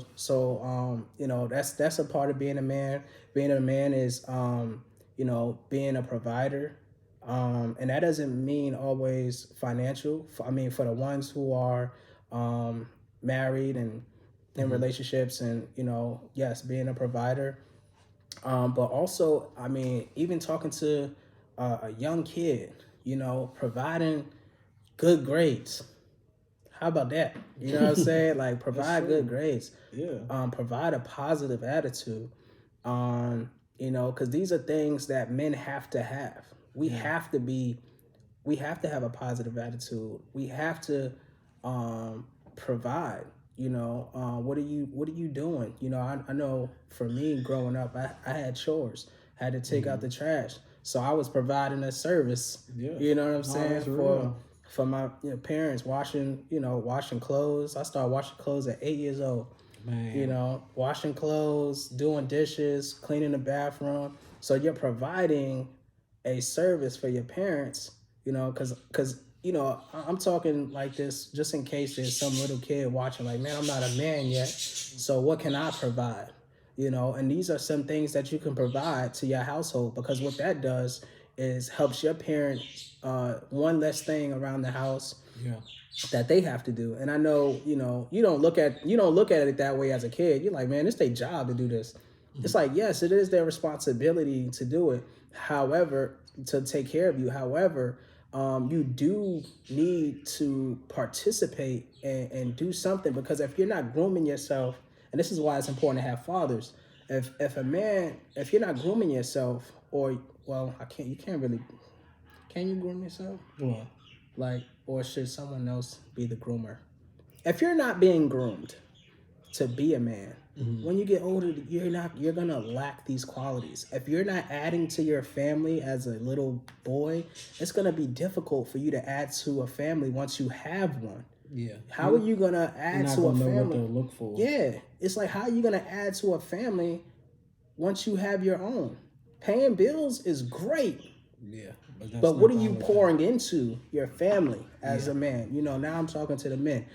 S4: that's a part of being a man. Being a man is being a provider. And that doesn't mean always financial. For the ones who are married and in relationships and, yes, being a provider. But also, even talking to a young kid, providing good grades. How about that? You know what I'm saying? Like, provide good grades.
S5: Yeah.
S4: Provide a positive attitude. Because these are things that men have to have. We have to have a positive attitude. We have to provide. What are you doing? I know for me growing up, I had chores. I had to take out the trash. So I was providing a service. Yeah. You know what I'm saying? For my parents, washing clothes. I started washing clothes at 8 years old. Man. Washing clothes, doing dishes, cleaning the bathroom. So you're providing a service for your parents, because I'm talking like this just in case there's some little kid watching like, man, I'm not a man yet. So what can I provide? And these are some things that you can provide to your household, because what that does is helps your parent one less thing around the house that they have to do. And I know, you don't look at it that way as a kid. You're like, man, it's their job to do this. It's like, yes, it is their responsibility to do it. However, to take care of you. However, you do need to participate and do something, because if you're not grooming yourself, and this is why it's important to have fathers. If you're not grooming yourself, can you groom yourself?
S5: Yeah.
S4: Or should someone else be the groomer? If you're not being groomed to be a man, when you get older, you're gonna lack these qualities. If you're not adding to your family as a little boy, it's gonna be difficult for you to add to a family once you have one.
S5: Yeah.
S4: How are you gonna add
S5: not
S4: to a
S5: gonna know what
S4: family?
S5: to look for.
S4: Yeah, it's like, how are you gonna add to a family once you have your own? Paying bills is great,
S5: Yeah. But
S4: but what are you pouring into your family as
S5: Yeah.
S4: a man? You know, now I'm talking to the men.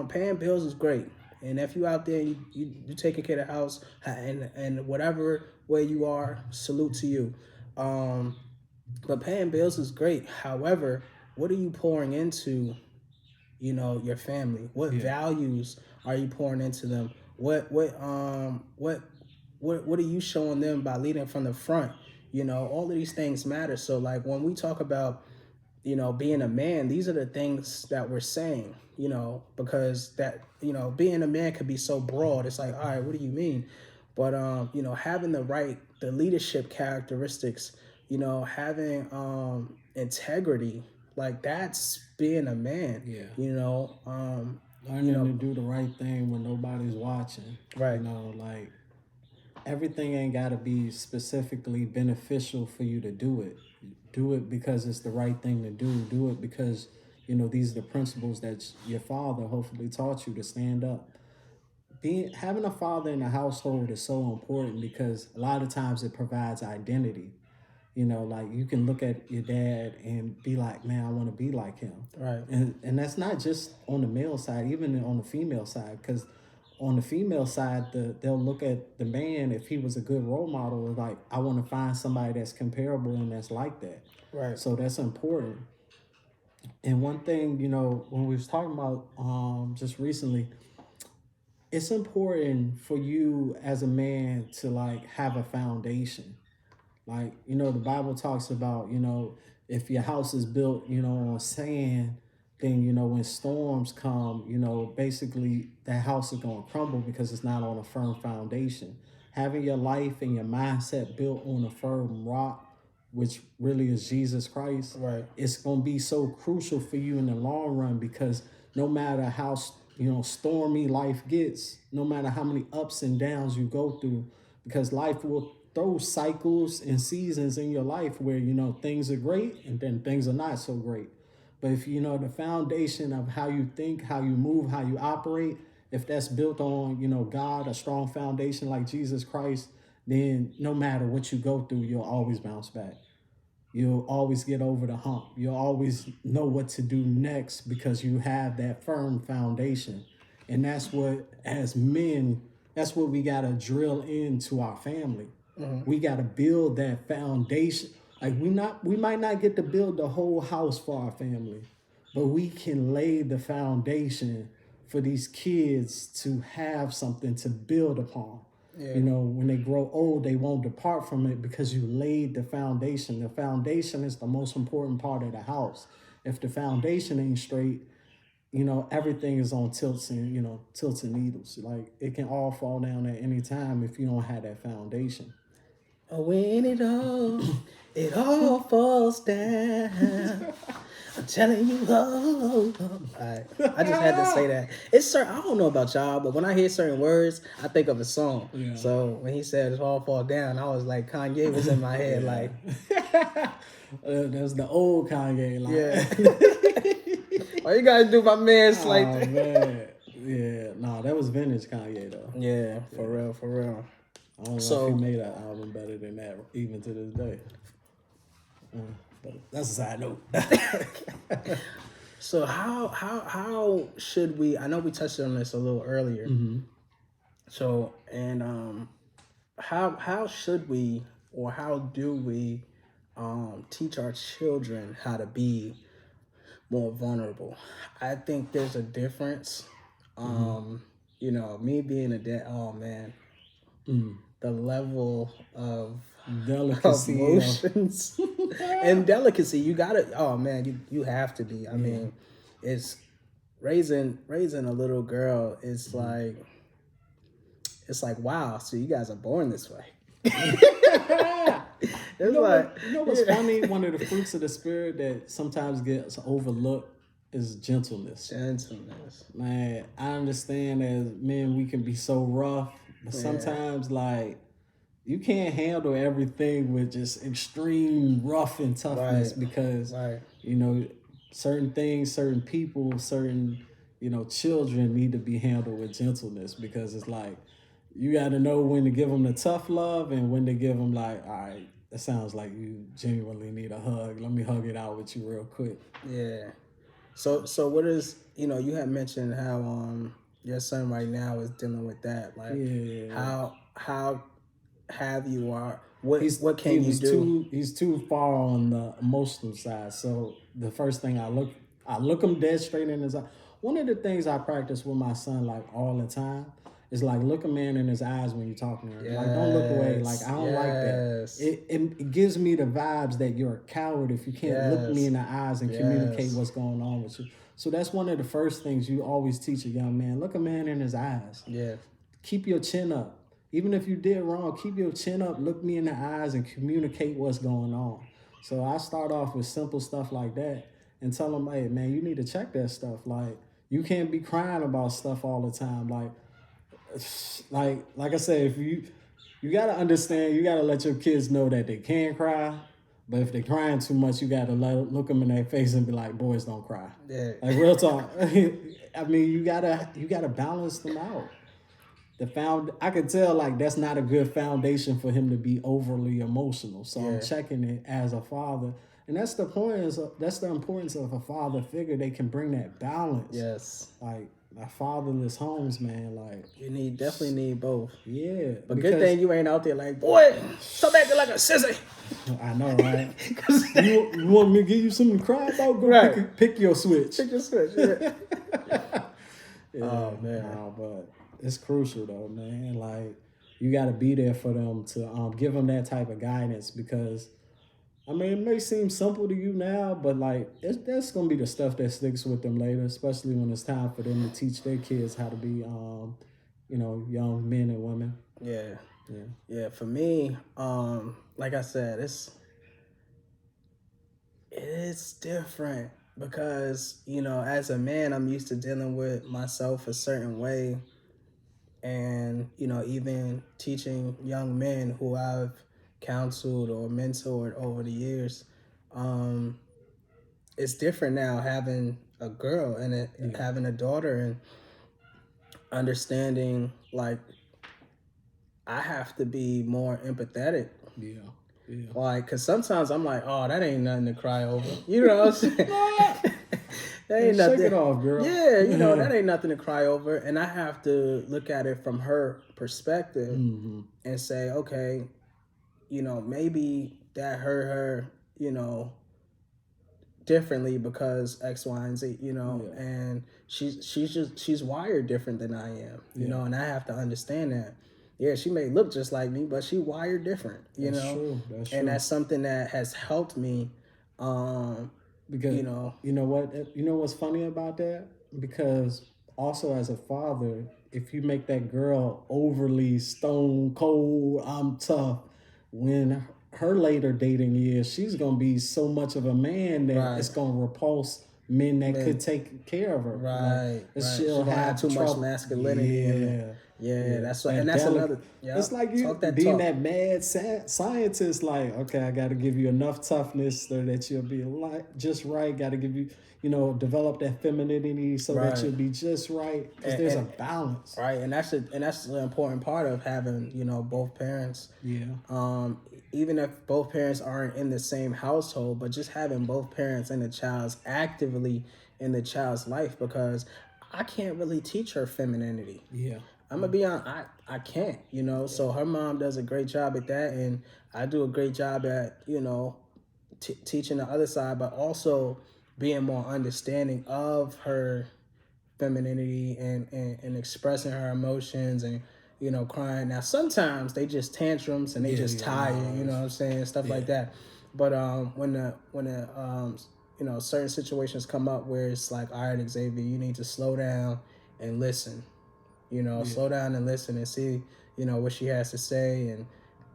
S4: Paying bills is great, and if you out there, you taking care of the house, and whatever way you are, salute to you. But paying bills is great. However, what are you pouring into, your family? What values are you pouring into them? What are you showing them by leading from the front? All of these things matter. So like when we talk about, being a man, these are the things that we're saying, because that, being a man could be so broad. It's like, all right, what do you mean? But, having the leadership characteristics, having integrity, like that's being a man.
S5: Yeah.
S4: Learning
S5: to do the right thing when nobody's watching.
S4: Right.
S5: Like everything ain't got to be specifically beneficial for you to do it. Do it because it's the right thing to do. Do it because, these are the principles that your father hopefully taught you to stand up. Having a father in the household is so important because a lot of times it provides identity. Like you can look at your dad and be like, man, I want to be like him.
S4: Right.
S5: And that's not just on the male side, even on the female side, because on the female side, they'll look at the man, if he was a good role model, like, I want to find somebody that's comparable and that's like that.
S4: Right.
S5: So that's important. And one thing, when we was talking about just recently, it's important for you as a man to like have a foundation. Like, the Bible talks about, if your house is built, on sand, then, when storms come, basically that house is going to crumble because it's not on a firm foundation. Having your life and your mindset built on a firm rock, which really is Jesus Christ,
S4: right,
S5: it's going to be so crucial for you in the long run, because no matter how, stormy life gets, no matter how many ups and downs you go through, because life will throw cycles and seasons in your life where, things are great and then things are not so great. But if the foundation of how you think, how you move, how you operate, if that's built on, God, a strong foundation like Jesus Christ, then no matter what you go through, you'll always bounce back. You'll always get over the hump. You'll always know what to do next because you have that firm foundation. And that's what, as men, that's what we got to drill into our family. Mm-hmm. We got to build that foundation. Like we might not get to build the whole house for our family, but we can lay the foundation for these kids to have something to build upon. Yeah. When they grow old, they won't depart from it because you laid the foundation. The foundation is the most important part of the house. If the foundation ain't straight, everything is on tilts and needles. Like it can all fall down at any time if you don't have that foundation.
S4: When it all falls down. I'm telling you, I just had to say that. I don't know about y'all, but when I hear certain words, I think of a song. Yeah. So when he said "it all fall down," I was like, Kanye was in my head, like.
S5: That's the old Kanye, like.
S4: Yeah. Why you guys do my man's like that?
S5: Man. Yeah, no, that was vintage Kanye though.
S4: Yeah, for real.
S5: I don't know if he made an album better than that, even to this day. But that's a side note.
S4: So how should we? I know we touched on this a little earlier. Mm-hmm. So how should we, or how do we teach our children how to be more vulnerable? I think there's a difference. Me being a dad. Oh man. The level of
S5: delicacy,
S4: emotions and delicacy. You gotta. Oh man, you have to be. I mean, it's raising a little girl. It's like wow. So you guys are born this way.
S5: What's funny? One of the fruits of the spirit that sometimes gets overlooked is gentleness. Man, I understand as men we can be so rough. But sometimes, like, you can't handle everything with just extreme rough and toughness because, certain things, certain people, certain children need to be handled with gentleness, because it's like you got to know when to give them the tough love and when to give them like, all right, it sounds like you genuinely need a hug. Let me hug it out with you real quick.
S4: Yeah. So what is, you had mentioned how your son right now is dealing with that. Like how have you or what can you do?
S5: He's too far on the emotional side. So the first thing I look him dead straight in his eye. One of the things I practice with my son like all the time is like look a man in his eyes when you're talking to him.
S4: Yes,
S5: like don't look away. Like I don't like that.
S4: yes.
S5: It gives me the vibes that you're a coward if you can't look me in the eyes and communicate what's going on with you. So that's one of the first things you always teach a young man. Look a man in his eyes.
S4: Yeah.
S5: Keep your chin up. Even if you did wrong, keep your chin up, look me in the eyes, and communicate what's going on. So I start off with simple stuff like that and tell them, hey, man, you need to check that stuff. Like, you can't be crying about stuff all the time. Like I said, if you got to understand, you got to let your kids know that they can cry. But if they're crying too much, you got to look them in their face and be like, boys, don't cry.
S4: Yeah.
S5: Like, real talk. I mean, you gotta balance them out. I could tell like that's not a good foundation for him to be overly emotional. So I'm checking it as a father, and that's the importance of a father figure. They can bring that balance.
S4: Yes.
S5: Like my fatherless homes, man. Like
S4: you definitely need both.
S5: Yeah.
S4: But good thing you ain't out there like, boy, stop acting like a sissy.
S5: I know, right? you want me to give you something to cry about? Go pick your switch.
S4: Pick your switch. Yeah.
S5: Oh man. But it's crucial though, man. Like you got to be there for them to give them that type of guidance, because I mean it may seem simple to you now, but like that's gonna be the stuff that sticks with them later, especially when it's time for them to teach their kids how to be, young men and women.
S4: Yeah. For me, like I said, it's different because as a man, I'm used to dealing with myself a certain way. And, even teaching young men who I've counseled or mentored over the years, it's different now having a girl and having a daughter and understanding, like, I have to be more empathetic.
S5: Yeah.
S4: Like, because sometimes I'm like, oh, that ain't nothing to cry over. You know what I'm saying? That ain't nothing.
S5: Shake it off, girl.
S4: Yeah, that ain't nothing to cry over. And I have to look at it from her perspective and say, okay, maybe that hurt her, differently because X, Y, and Z, and she's wired different than I am, and I have to understand that. Yeah, she may look just like me, but she wired different,
S5: That's true.
S4: And that's something that has helped me,
S5: because you know what's funny about that? Because also as a father, if you make that girl overly stone cold, I'm tough, when her later dating years, she's gonna be so much of a man that it's gonna repulse men that could take care of her.
S4: Right.
S5: She'll have
S4: too much masculinity. Yeah, that's what, and that's another. Yeah,
S5: it's like you being that mad scientist. Like, okay, I got to give you enough toughness so that you'll be just right. Got to give you, develop that femininity so that you'll be just right. Because there's a balance,
S4: right? And that's the important part of having both parents.
S5: Yeah.
S4: Even if both parents aren't in the same household, but just having both parents and the child's actively in the child's life, because I can't really teach her femininity.
S5: Yeah.
S4: I'm gonna be honest, I can't, So her mom does a great job at that, and I do a great job at, teaching the other side, but also being more understanding of her femininity and expressing her emotions and, crying. Now, sometimes they just tantrums and they just tired, you know what I'm saying, stuff like that. But when the certain situations come up where it's like, all right, Xavier, you need to slow down and listen. Slow down and listen and see, what she has to say, and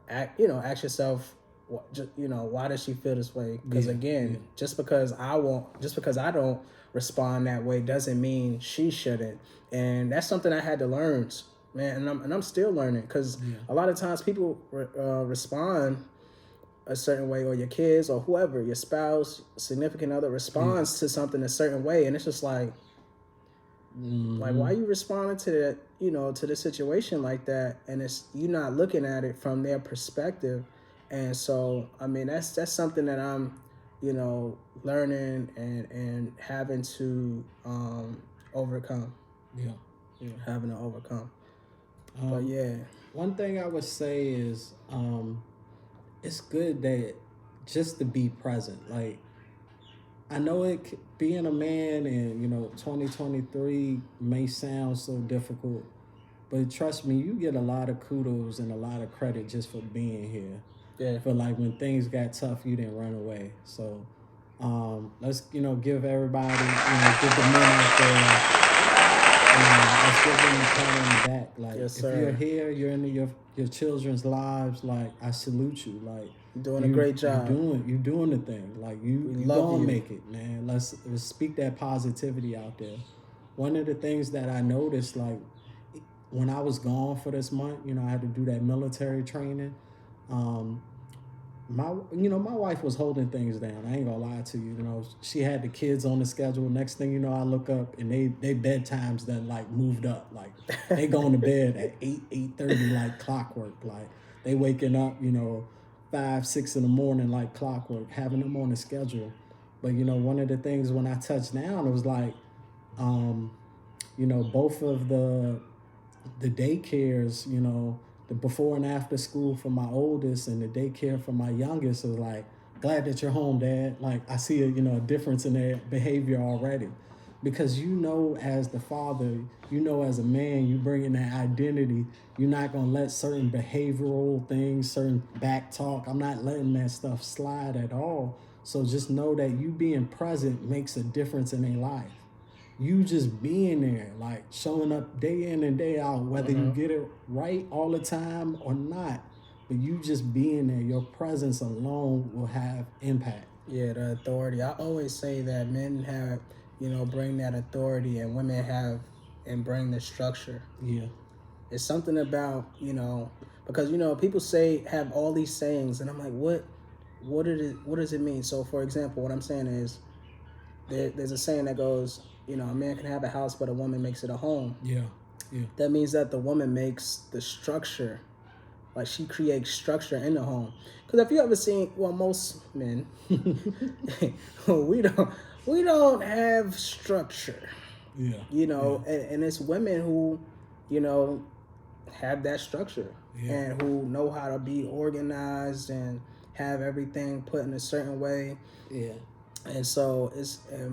S4: ask yourself, why does she feel this way? Because just because I don't respond that way doesn't mean she shouldn't. And that's something I had to learn, man. And I'm still learning, because a lot of times people respond a certain way, or your kids or whoever, your spouse, significant other responds to something a certain way, and it's just like, Like, why are you responding to that, to the situation like that? And it's you not looking at it from their perspective. And so, I mean, that's something that I'm, learning and having to overcome.
S5: Yeah.
S4: Having to overcome. But yeah.
S5: One thing I would say is it's good that just to be present. Like, I know being a man in 2023 may sound so difficult, but trust me, you get a lot of kudos and a lot of credit just for being here.
S4: Yeah.
S5: For like when things got tough, you didn't run away. So let's give everybody, give the men out there. Let's give them a pat on the back. Like,
S4: yes,
S5: if
S4: sir.
S5: you're here, you're in your children's lives. Like, I salute you. Like,
S4: you're doing a great job.
S5: You're doing the thing. Like, you gonna make it, man. Let's speak that positivity out there. One of the things that I noticed, like, when I was gone for this month, I had to do that military training. My wife was holding things down. I ain't gonna lie to you. She had the kids on the schedule. Next thing you know, I look up and they bedtimes done like moved up. Like, they going to bed at 8:30 like clockwork. Like, they waking up 5, 6 in the morning like clockwork, having them on the schedule. But one of the things when I touched down, it was like both of the daycares, the before and after school for my oldest and the daycare for my youngest was like, glad that you're home, Dad. Like, I see a difference in their behavior already. Because as the father, as a man, you bring in that identity. You're not going to let certain behavioral things, certain back talk. I'm not letting that stuff slide at all. So just know that you being present makes a difference in their life. You just being there, like showing up day in and day out, whether you get it right all the time or not, but you just being there, your presence alone will have impact.
S4: Yeah, the authority. I always say that men have, bring that authority and women have and bring the structure.
S5: Yeah.
S4: It's something about, because, people have all these sayings and I'm like, what does it mean? So, for example, what I'm saying is there's a saying that goes, a man can have a house, but a woman makes it a home.
S5: Yeah.
S4: That means that the woman makes the structure, like she creates structure in the home. Because if you ever seen, most men, we don't have structure.
S5: Yeah.
S4: And it's women who, have that structure and who know how to be organized and have everything put in a certain way.
S5: Yeah.
S4: And so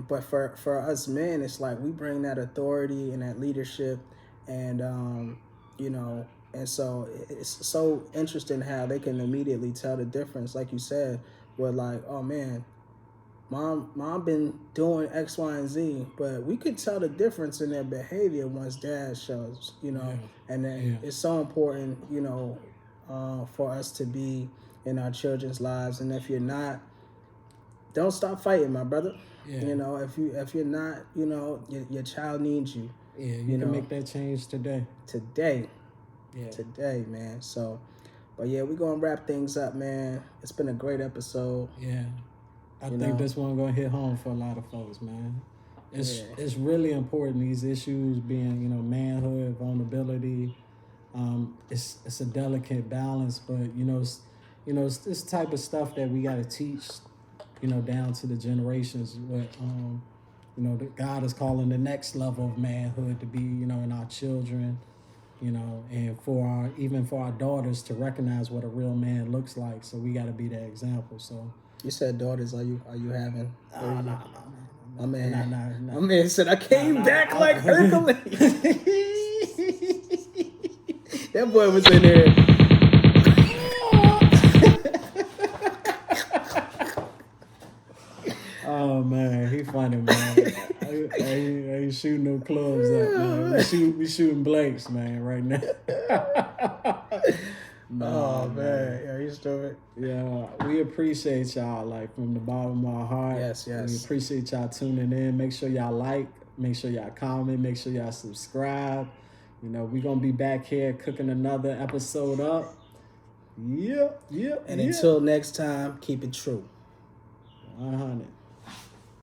S4: but for us men, it's like we bring that authority and that leadership, and and so it's so interesting how they can immediately tell the difference, like you said, where like, oh man, mom been doing X, Y, and Z, but we could tell the difference in their behavior once dad shows, and then it's so important, for us to be in our children's lives, and if you're not, don't stop fighting, my brother. Yeah. If you're not, your child needs you.
S5: Yeah, you can make that change today.
S4: Yeah. Today, man. So, but yeah, we're gonna wrap things up, man. It's been a great episode.
S5: Yeah. I think this one gonna hit home for a lot of folks, man. It's really important, these issues being, manhood, vulnerability. It's a delicate balance, but it's this type of stuff that we gotta teach, down to the generations. What that God is calling the next level of manhood to be, in our children, and even for our daughters to recognize what a real man looks like. So we gotta be that example. So
S4: you said daughters, are you having?
S5: No.
S4: My man said I came back like Hercules. That boy was in there.
S5: Oh man, he funny, man. I ain't shooting no clubs up, man. We shooting blanks, man, right now.
S4: Oh man, yeah, he's stupid.
S5: Yeah, we appreciate y'all, like, from the bottom of our heart.
S4: Yes.
S5: We appreciate y'all tuning in. Make sure y'all like, make sure y'all comment, make sure y'all subscribe. We're gonna be back here cooking another episode up. Yep.
S4: And until next time, keep it true.
S5: 100.